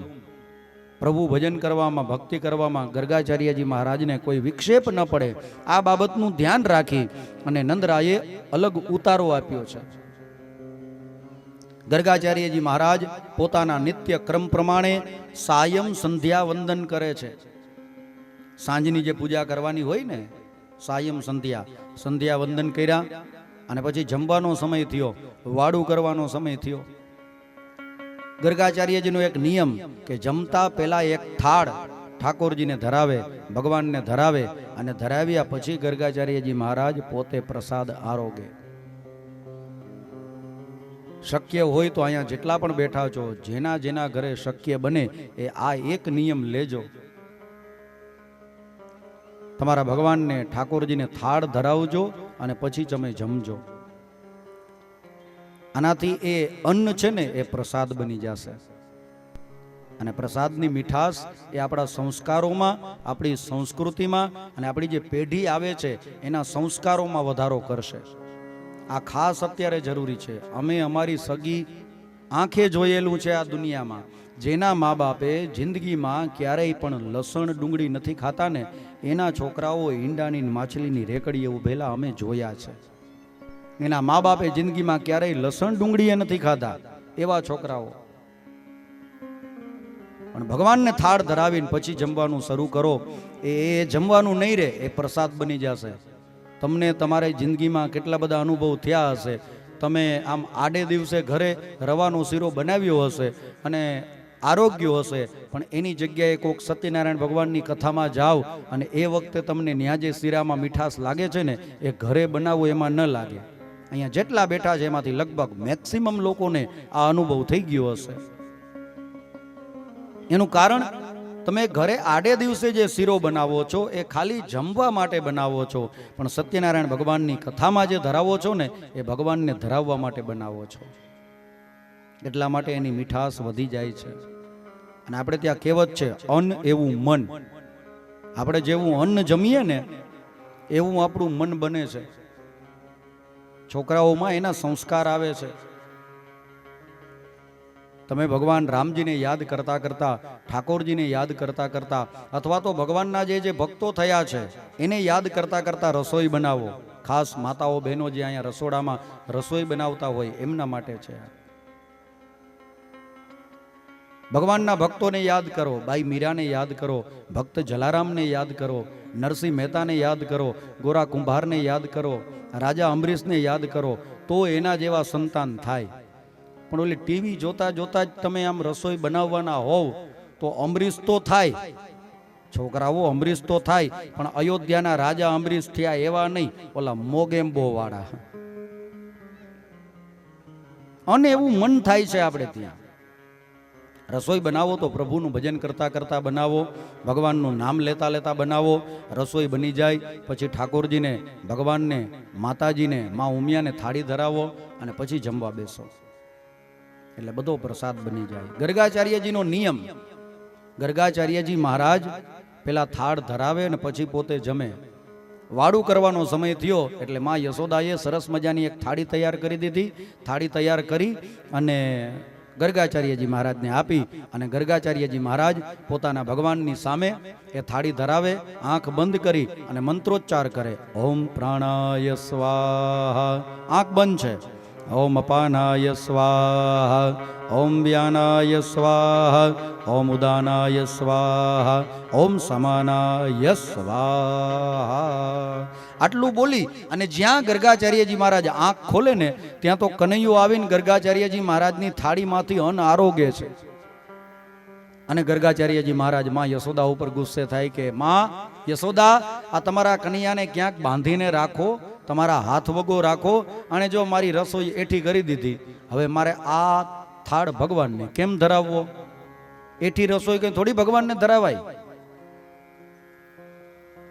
પ્રભુ ભજન કરવામાં, ભક્તિ કરવામાં ગર્ગાચાર્યજી મહારાજને કોઈ વિક્ષેપ ન પડે આ બાબતનું ધ્યાન રાખી અને નંદરાયે અલગ ઉતારો આપ્યો છે. ગર્ગાચાર્યજી મહારાજ પોતાના નિત્ય ક્રમ પ્રમાણે સાયમ સંધ્યા વંદન કરે છે. સાંજની જે પૂજા કરવાની હોય ને સાયમ સંધ્યા વંદન કર્યા અને પછી જમવાનો સમય થયો, વાડું કરવાનો સમય થયો. ગર્ગાચાર્યજીનો એક નિયમ કે જમતા પહેલા એક થાળ ઠાકોરજીને ધરાવે, ભગવાનને ધરાવે, અને ધરાવ્યા પછી ગર્ગાચાર્યજી મહારાજ પોતે પ્રસાદ આરોગે. શક્ય હોય તો અહીંયા જેટલા પણ બેઠા છો, જેના જેના ઘરે શક્ય બને એ આ એક નિયમ લેજો. તમારા ભગવાનને ઠાકોરજીને થાળ ધરાવજો અને પછી તમે જમજો. આનાથી એ અન્ન છે ને એ પ્રસાદ બની જશે. અને પ્રસાદની મીઠાશ એ આપણા સંસ્કારોમાં, આપણી સંસ્કૃતિમાં અને આપણી જે પેઢી આવે છે એના સંસ્કારોમાં વધારો કરશે. આ ખાસ અત્યારે જરૂરી છે. અમે અમારી સગી આંખે જોયેલું છે આ દુનિયામાં. જેના મા બાપે જિંદગીમાં ક્યારેય પણ લસણ ડુંગળી નથી ખાતા ને એના છોકરાઓ ઈંડાની ને માછલીની રેકડીએ ઊભેલા અમે જોયા છે. એના મા બાપે જિંદગીમાં ક્યારેય લસણ ડુંગળીએ નથી ખાતા એવા છોકરાઓ. પણ ભગવાનને થાળ ધરાવીને પછી જમવાનું શરૂ કરો, એ જમવાનું નહીં રહે, એ પ્રસાદ બની જશે. તમને તમારી જિંદગીમાં કેટલા બધા અનુભવ થયા હશે. તમે આમ આડે દિવસે ઘરે રવાનો શીરો બનાવ્યો હશે અને આરોગ્ય હશે, પણ એની જગ્યાએ કોઈક સત્યનારાયણ ભગવાનની કથામાં જાઓ અને એ વખતે તમને ન્યા જે શીરામાં મીઠાશ લાગે છે ને એ ઘરે બનાવો એમાં ન લાગે. અહીંયા જેટલા બેઠા છે એમાંથી લગભગ મેક્સિમમ લોકોને આ અનુભવ થઈ ગયો હશે. એનું કારણ, તમે ઘરે આડે દિવસે જે શીરો બનાવો છો એ ખાલી જમવા માટે બનાવો છો, પણ સત્યનારાયણ ભગવાનની કથામાં જે ધરાવો છો ને એ ભગવાનને ધરાવવા માટે બનાવો છો. એટલા માટે એની મીઠાશ વધી જાય છે. અને આપણે ત્યાં કહેવત છે, અન્ન એવું મન. આપણે જેવું અન્ન જમીએ ને એવું આપણું મન બને છે. છોકરાઓમાં એના સંસ્કાર આવે છે. તમે ભગવાન રામજીને યાદ કરતા કરતા, ઠાકોરજીને યાદ કરતા કરતા, અથવા તો ભગવાનના જે ભક્તો થયા છે એને યાદ કરતા કરતા રસોઈ બનાવો. ખાસ માતાઓ બહેનો જે અહીંયા રસોડામાં રસોઈ બનાવતા હોય એમના માટે છે. ભગવાનના ભક્તોને યાદ કરો, બાઈ મીરાને યાદ કરો, ભક્ત જલારામને યાદ કરો, નરસિંહ મહેતાને યાદ કરો, ગોરા કુંભારને યાદ કરો, રાજા અમરીશને યાદ કરો, તો એના જેવા સંતાન થાય. પણ ઓલી ટીવી જોતા જોતા જ તમે આમ રસોઈ બનાવવાના હોવ તો અમરીશ તો થાય, છોકરાઓ અમરીશ તો થાય, પણ અયોધ્યાના રાજા અમરીશ થયા એવા નહીં, ઓલા મોગેમ્બો વાળા. અને એવું મન થાય છે આપણે ત્યાં. રસોઈ બનાવો તો પ્રભુનું ભજન કરતા કરતા બનાવો, ભગવાનનું નામ લેતા લેતા બનાવો. રસોઈ બની જાય પછી ઠાકોરજીને, ભગવાનને, માતાજીને, મા ઉમિયાને થાળી ધરાવો અને પછી જમવા બેસો, એટલે બધો પ્રસાદ બની જાય. ગર્ગાચાર્યજીનો નિયમ, ગર્ગાચાર્યજી મહારાજ પેલા થાળ ધરાવે ને પછી પોતે જમે. વાડું કરવાનો સમય થયો એટલે માં યશોદાએ સરસ મજાની એક થાળી તૈયાર કરી દીધી. થાળી તૈયાર કરી અને ગર્ગાચાર્યજી મહારાજને આપી અને ગર્ગાચાર્યજી મહારાજ પોતાના ભગવાનની સામે એ થાળી ધરાવે, આંખ બંધ કરી અને મંત્રોચ્ચાર કરે, ઓમ પ્રાણાય સ્વાહા. આંખ બંધ છે. ઓમ અપાનાય સ્વાહા, ઓમ વ્યાનાય સ્વાહા, ઓમ ઉદાનાય સ્વાહા, ઓમ સમાનાય સ્વાહા. આટલું બોલી અને જ્યાં ગર્ગાચાર્યજી મહારાજ આંખ ખોલે ને ત્યાં તો કનૈયો આવીને ગર્ગાચાર્યજી મહારાજની થાળીમાંથી અન્ન આરોગે છે. અને ગર્ગાચાર્યજી મહારાજ માં યશોદા ઉપર ગુસ્સે થાય કે માં યશોદા, આ તમારા કનૈયાને ક્યાંક બાંધીને રાખો, તમારા હાથ વગો રાખો, અને જો મારી રસોઈ એઠી કરી દીધી, હવે મારે આ થાળ ભગવાનને કેમ ધરાવવો? એઠી રસોઈ કઈ થોડી ભગવાનને ધરાવાય.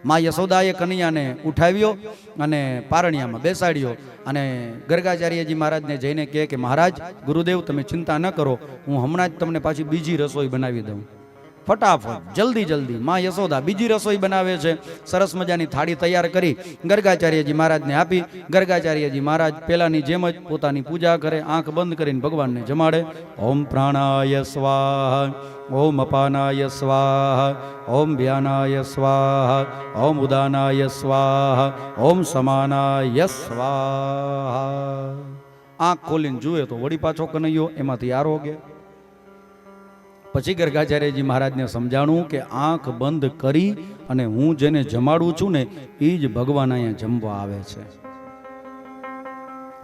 માં યશોદાએ કનૈયાને ઉઠાવ્યો અને પારણિયામાં બેસાડ્યો અને ગર્ગાચાર્યજી મહારાજને જઈને કહે કે મહારાજ, ગુરુદેવ તમે ચિંતા ન કરો, હું હમણાં જ તમને પાછી બીજી રસોઈ બનાવી દઉં. ફટાફટ જલ્દી જલ્દી માં યશોદા બીજી રસોઈ બનાવે છે. સરસ મજાની થાળી તૈયાર કરી ગર્ગાચાર્યજી મહારાજને આપી. ગર્ગાચાર્યજી મહારાજ પેલાની જેમ જ પોતાની પૂજા કરે, આંખ બંધ કરીને ભગવાનને જમાડે. ઓમ પ્રાણાય સ્વાહા, ઓમ અપાનાય સ્વાહા, ઓમ વ્યાનાય સ્વાહા, ઓમ ઉદાનાય સ્વાહા, ઓમ સમાનાય સ્વાહા. આંખ ખોલીને જુએ તો વળી પાછો કનૈયો એમાંથી આરોગે. પછી ગર્ગાચાર્યજી મહારાજને સમજાણું કે આંખ બંધ કરી અને હું જેને જમાડું છું ને એ જ ભગવાન અહીંયા જમવા આવે છે.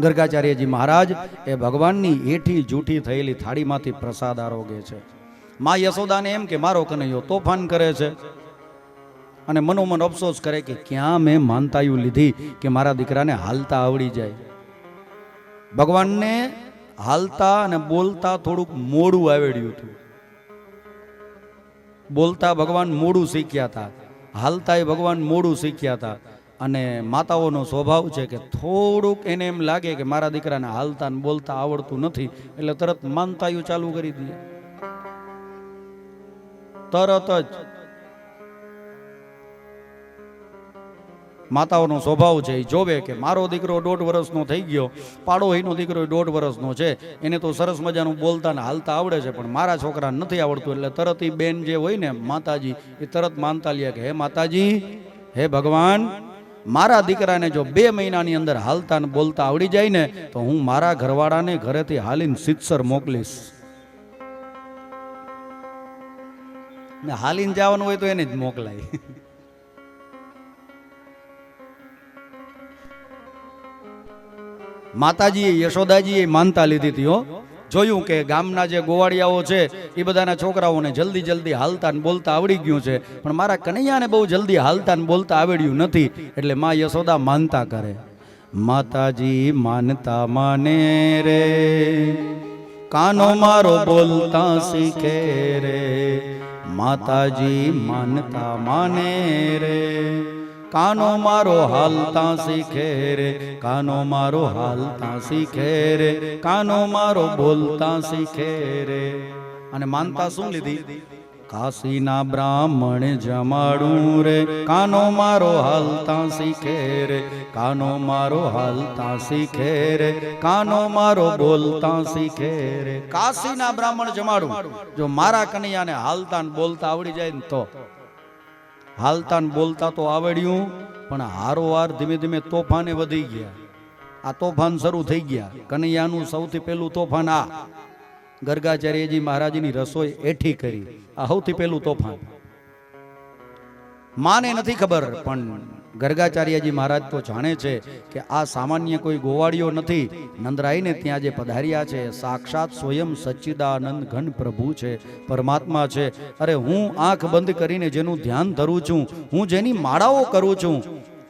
ગર્ગાચાર્યજી મહારાજ એ ભગવાનની એઠી જૂઠી થયેલી થાળીમાંથી પ્રસાદ આરોગે છે. માં યશોદાને એમ કે મારો કનૈયો તોફાન કરે છે અને મનોમન અફસોસ કરે કે ક્યાં મેં માનતાયું લીધી કે મારા દીકરાને હાલતા આવડી જાય. ભગવાનને હાલતા અને બોલતા થોડુંક મોડું આવડ્યું હતું. બોલતા ભગવાન મોડું શીખ્યા હતા, હાલતા એ ભગવાન મોડું શીખ્યા હતા. અને માતાઓનો સ્વભાવ છે કે થોડુંક એને એમ લાગે કે મારા દીકરાને હાલતા ને બોલતા આવડતું નથી એટલે તરત માનતાયું ચાલુ કરી દે. તરત જ માતાઓનો સ્વભાવ છે, એ જોવે કે મારો દીકરો 1.5 વર્ષનો થઈ ગયો, પાડોહીનો દીકરો 1.5 વર્ષનો છે, એને તો સરસ મજાનું બોલતા ને હાલતા આવડે છે, પણ મારા છોકરાને નથી આવડતું. એટલે તરત એ બેન જે હોય ને માતાજી, એ તરત માનતા લે કે હે માતાજી, હે ભગવાન, મારા દીકરાને જો 2 મહિનાની અંદર હાલતા ને બોલતા આવડી જાય ને તો હું મારા ઘરવાળાને ઘરેથી હાલીને સિત્સર મોકલીશ. ને હાલીને જવાનું હોય તો એને જ મોકલાય. માતાજીએ, યશોદાજીએ માનતા લીધી હતી. હો, જોયું કે ગામના જે ગોવાળિયાઓ છે એ બધાના છોકરાઓને જલ્દી જલ્દી હાલતા ને બોલતા આવડી ગયું છે, પણ મારા કનૈયાને બહુ જલ્દી હાલતા ને બોલતા આવડ્યું નથી. એટલે માં યશોદા માનતા કરે. માતાજી માનતા માને રે, કાનો મારો બોલતા શીખે રે. માતાજી માનતા માને રે, કાનો મારો હાલતા શીખે રે. કાનો મારો હાલતા શીખે રે. કાનો મારો બોલતા શીખે રે. અને માનતા શું લીધી? કાશીના બ્રાહ્મણ જમાડું રે, કાનો મારો હાલતા શીખે રે. કાનો મારો હાલતા શીખે રે. કાનો મારો બોલતા શીખે રે. કાશીના બ્રાહ્મણ જમાડું. જો મારા કનૈયાને હાલતા ને બોલતા આવડી જાય ને તો હાલતા ને બોલતા તો આવડ્યું, પણ હારોહાર ધીમે ધીમે તોફાને વધી ગયા. આ તોફાન શરૂ થઈ ગયા. કનૈયાનું સૌથી પહેલું તોફાન આ ગર્ગાચાર્યજી મહારાજની રસોઈ એઠી કરી. આ સૌથી પહેલું તોફાન. માને નથી ખબર, પણ ગર્ગાચાર્યજી મહારાજ તો જાણે છે કે આ સામાન્ય કોઈ ગોવાળીઓ નથી. નંદરાયને ત્યાં જે પધાર્યા છે સાક્ષાત સ્વયં સચ્ચિદાનંદ ઘન પ્રભુ છે, પરમાત્મા છે. અરે હું આંખ બંધ કરીને જેનું ધ્યાન ધરું છું, હું જેની માળાઓ કરું છું,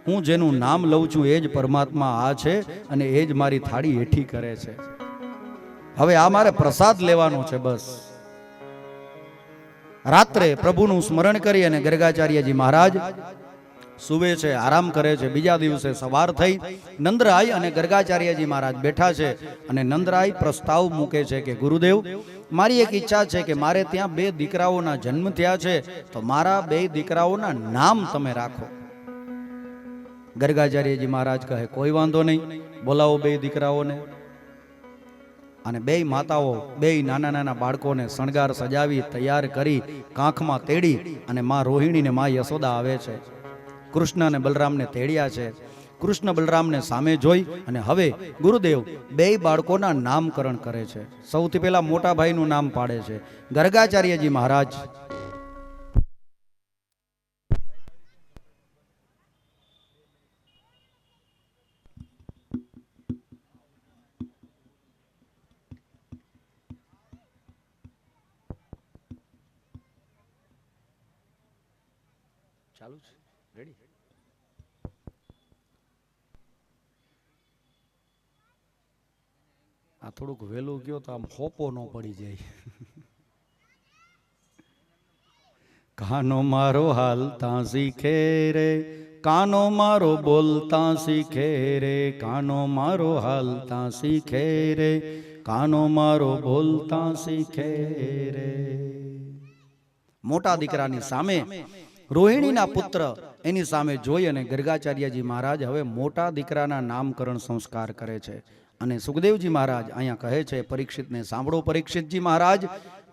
હું જેનું નામ લઉં છું, એ જ પરમાત્મા આ છે, અને એ જ મારી થાળી હેઠી કરે છે. હવે આ મારે પ્રસાદ લેવાનો છે. બસ રાત્રે પ્રભુનું સ્મરણ કરી અને ગર્ગાચાર્યજી મહારાજ સુવે છે, આરામ કરે છે. બીજા દિવસે સવાર થઈ નંદરાય અને ગર્ગાચાર્યજી મહારાજ બેઠા છે, અને નંદરાય પ્રસ્તાવ મૂકે છે કે ગુરુદેવ, મારી એક ઈચ્છા છે કે મારે ત્યાં 2 દીકરાઓના જન્મ થયા છે, તો મારા 2 દીકરાઓના નામ તમે રાખો. ગર્ગાચાર્યજી મહારાજ કહે કોઈ વાંધો નહીં, બોલાવો 2 દીકરાઓને. અને 2 માતાઓ 2 નાના નાના બાળકોને શણગાર સજાવી તૈયાર કરી કાંખમાં તેડી અને માં રોહિણી ને માં યશોદા આવે છે. કૃષ્ણ અને બલરામને તેડ્યા છે. કૃષ્ણ બલરામને સામે જોઈ અને હવે ગુરુદેવ 2 બાળકોના નામકરણ કરે છે. સૌથી પહેલા મોટા ભાઈનું નામ પાડે છે ગર્ગાચાર્યજી મહારાજ. ચાલુ છે, રેડી? આ થોડુંક વહેલું ગયો તો આમ હોપો ન પડી જાય. કાનો મારો હાલતા શીખે રે, કાનો મારો બોલતા શીખે રે. કાનો મારો હાલતા શીખે રે. કાનો મારો બોલતા શીખે રે. મોટા દીકરાની સામે રોહિણીના પુત્ર એની સામે જોઈ અને ગર્ગાચાર્યજી મહારાજ હવે મોટા દીકરાના નામકરણ સંસ્કાર કરે છે. અને સુખદેવજી મહારાજ અહીંયા કહે છે પરીક્ષિતને સાંભળો. પરીક્ષિતજી મહારાજ,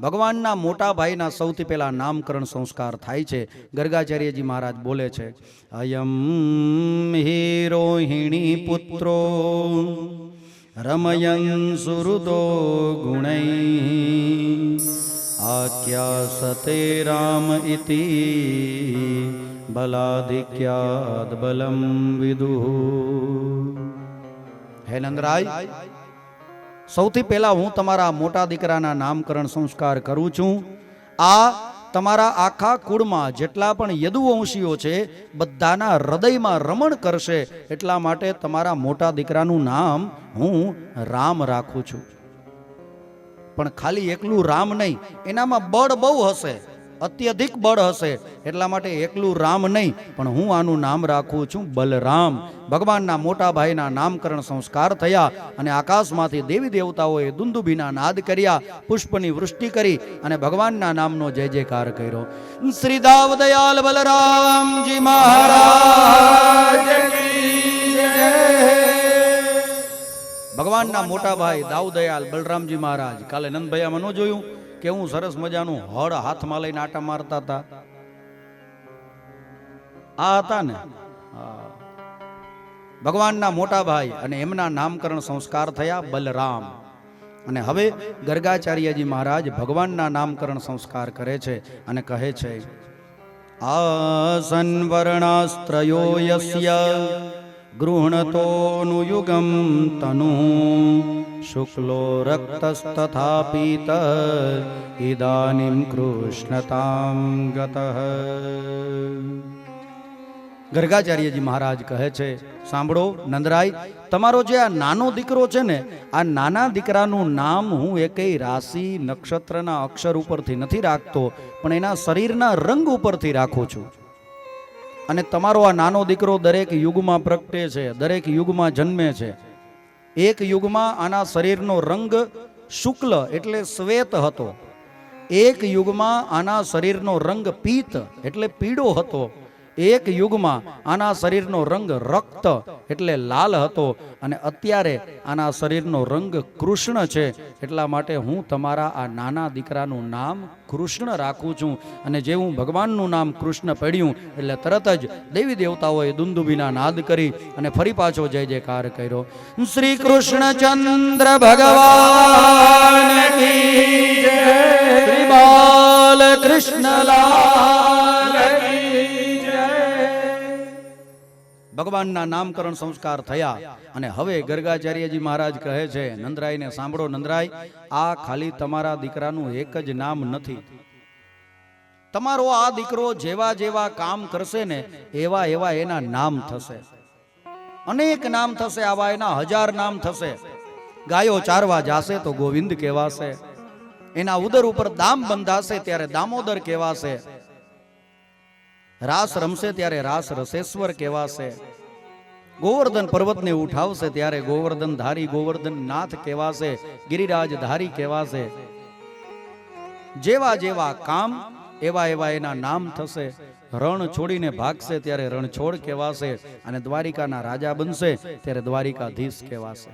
ભગવાનના મોટા ભાઈના સૌથી પહેલા નામકરણ સંસ્કાર થાય છે. ગર્ગાચાર્યજી મહારાજ બોલે છે, અયમ હિ રોહિણી પુત્રો રમયન સુહૃદો ગુણૈ આખ્યા સતે રામ ઇતિ બલાધિક્યાદ બલમ વિદુઃ. હે નંદરાય, સૌથી પહેલા હું તમારા મોટા દીકરાના નામકરણ સંસ્કાર કરું છું. આ તમારા આખા કુળમાં જેટલા પણ યદુવંશીઓ છે બધાના હૃદયમાં રમણ કરશે, એટલા માટે તમારા મોટા દીકરાનું નામ હું રામ રાખું છું. પણ ખાલી એકલું રામ નહીં, એનામાં બળ બહુ હશે. અત્યધિક બળ હશે, એટલા માટે એકલું રામ નહીં પણ હું આનું નામ રાખું છું બલરામ. ભગવાનના મોટા ભાઈના નામકરણ સંસ્કાર થયા અને આકાશમાંથી દેવી દેવતાઓએ દુંદુભીના નાદ કર્યા, પુષ્પની વૃષ્ટિ કરી અને ભગવાનના નામનો જય જયકાર કર્યો. શ્રી દાવ દયાલ બલરામજી મહારાજ કી જય. ભગવાનના મોટા ભાઈ દાઉદયાલ બલરામજી મહારાજ, કાલે નંદભાઈમાં ન જોયું કેવું સરસ મજાનું હળ હાથમાં લઈને આટા મારતા હતા? આ હતા ને ભગવાનના મોટા ભાઈ, અને એમના નામકરણ સંસ્કાર થયા બલરામ. અને હવે ગર્ગાચાર્યજી મહારાજ ભગવાનના નામકરણ સંસ્કાર કરે છે અને કહે છે, આસન વર્ણાસ્ત્રયો યસ્ય ગૃહણતોનુયુગમ તનુ શુક્લો રક્તસ્તથા પીત ઇદાનીમ કૃષ્ણતામ ગતઃ. ગર્ગાચાર્યજી મહારાજ કહે છે, સાંભળો નંદરાય, તમારો જે આ નાનો દીકરો છે ને, આ નાના દીકરાનું નામ હું એકેય રાશિ નક્ષત્રના અક્ષર ઉપરથી નથી રાખતો, પણ એના શરીરના રંગ ઉપરથી રાખું છું. અને તમારો આ નાનો દીકરો દરેક યુગમાં પ્રગટે છે, દરેક યુગમાં જન્મે છે. એક યુગમાં આના શરીરનો રંગ શુક્લ એટલે શ્વેત હતો, એક યુગમાં આના શરીરનો રંગ પીત એટલે પીળો હતો, એક યુગમાં આના શરીરનો રંગ રક્ત એટલે લાલ હતો, અને અત્યારે આના શરીરનો રંગ કૃષ્ણ છે. એટલા માટે હું તમારા આ નાના દીકરાનું નામ કૃષ્ણ રાખું છું. અને જેવું ભગવાનનું નામ કૃષ્ણ પડ્યું એટલે તરત જ દેવી દેવતાઓએ દુંદુભીના નાદ કરી અને ફરી પાછો જય જયકાર કર્યો. શ્રી કૃષ્ણચંદ્ર ભગવાન કી જય. શ્રી બાલ કૃષ્ણલાલ કી જય. ભગવાનના નામકરણ સંસ્કાર થયા અને હવે ગર્ગાચાર્યજી મહારાજ કહે છે, નંદરાયને સાંભળો નંદરાય, આ ખાલી તમારા દીકરાનું એક જ નામ નથી. તમારો આ દીકરો જેવા જેવા કામ કરશે ને એવા એવા એના નામ થશે, અનેક નામ થશે, આવા એના 1000 નામ થશે. ગાયો ચારવા જાશે તો ગોવિંદ કહેવાશે, એના ઉદર ઉપર દામ બંધાશે ત્યારે દામોદર કહેવાશે, રાસ રમશે ત્યારે રાસ રસેશ્વર કહેવાશે, ગોવર્ધન પર્વતને ઉઠાવશે ત્યારે ગોવર્ધન ધારી ગોવર્ધન નાથ કહેવાશે, ગિરિરાજ ધારી કહેવાશે. જેવા જેવા કામ એવા એવા એના નામ થશે. રણ છોડીને ભાગશે ત્યારે રણછોડ કહેવાશે, અને દ્વારિકાના રાજા બનશે ત્યારે દ્વારિકાધીશ કહેવાશે.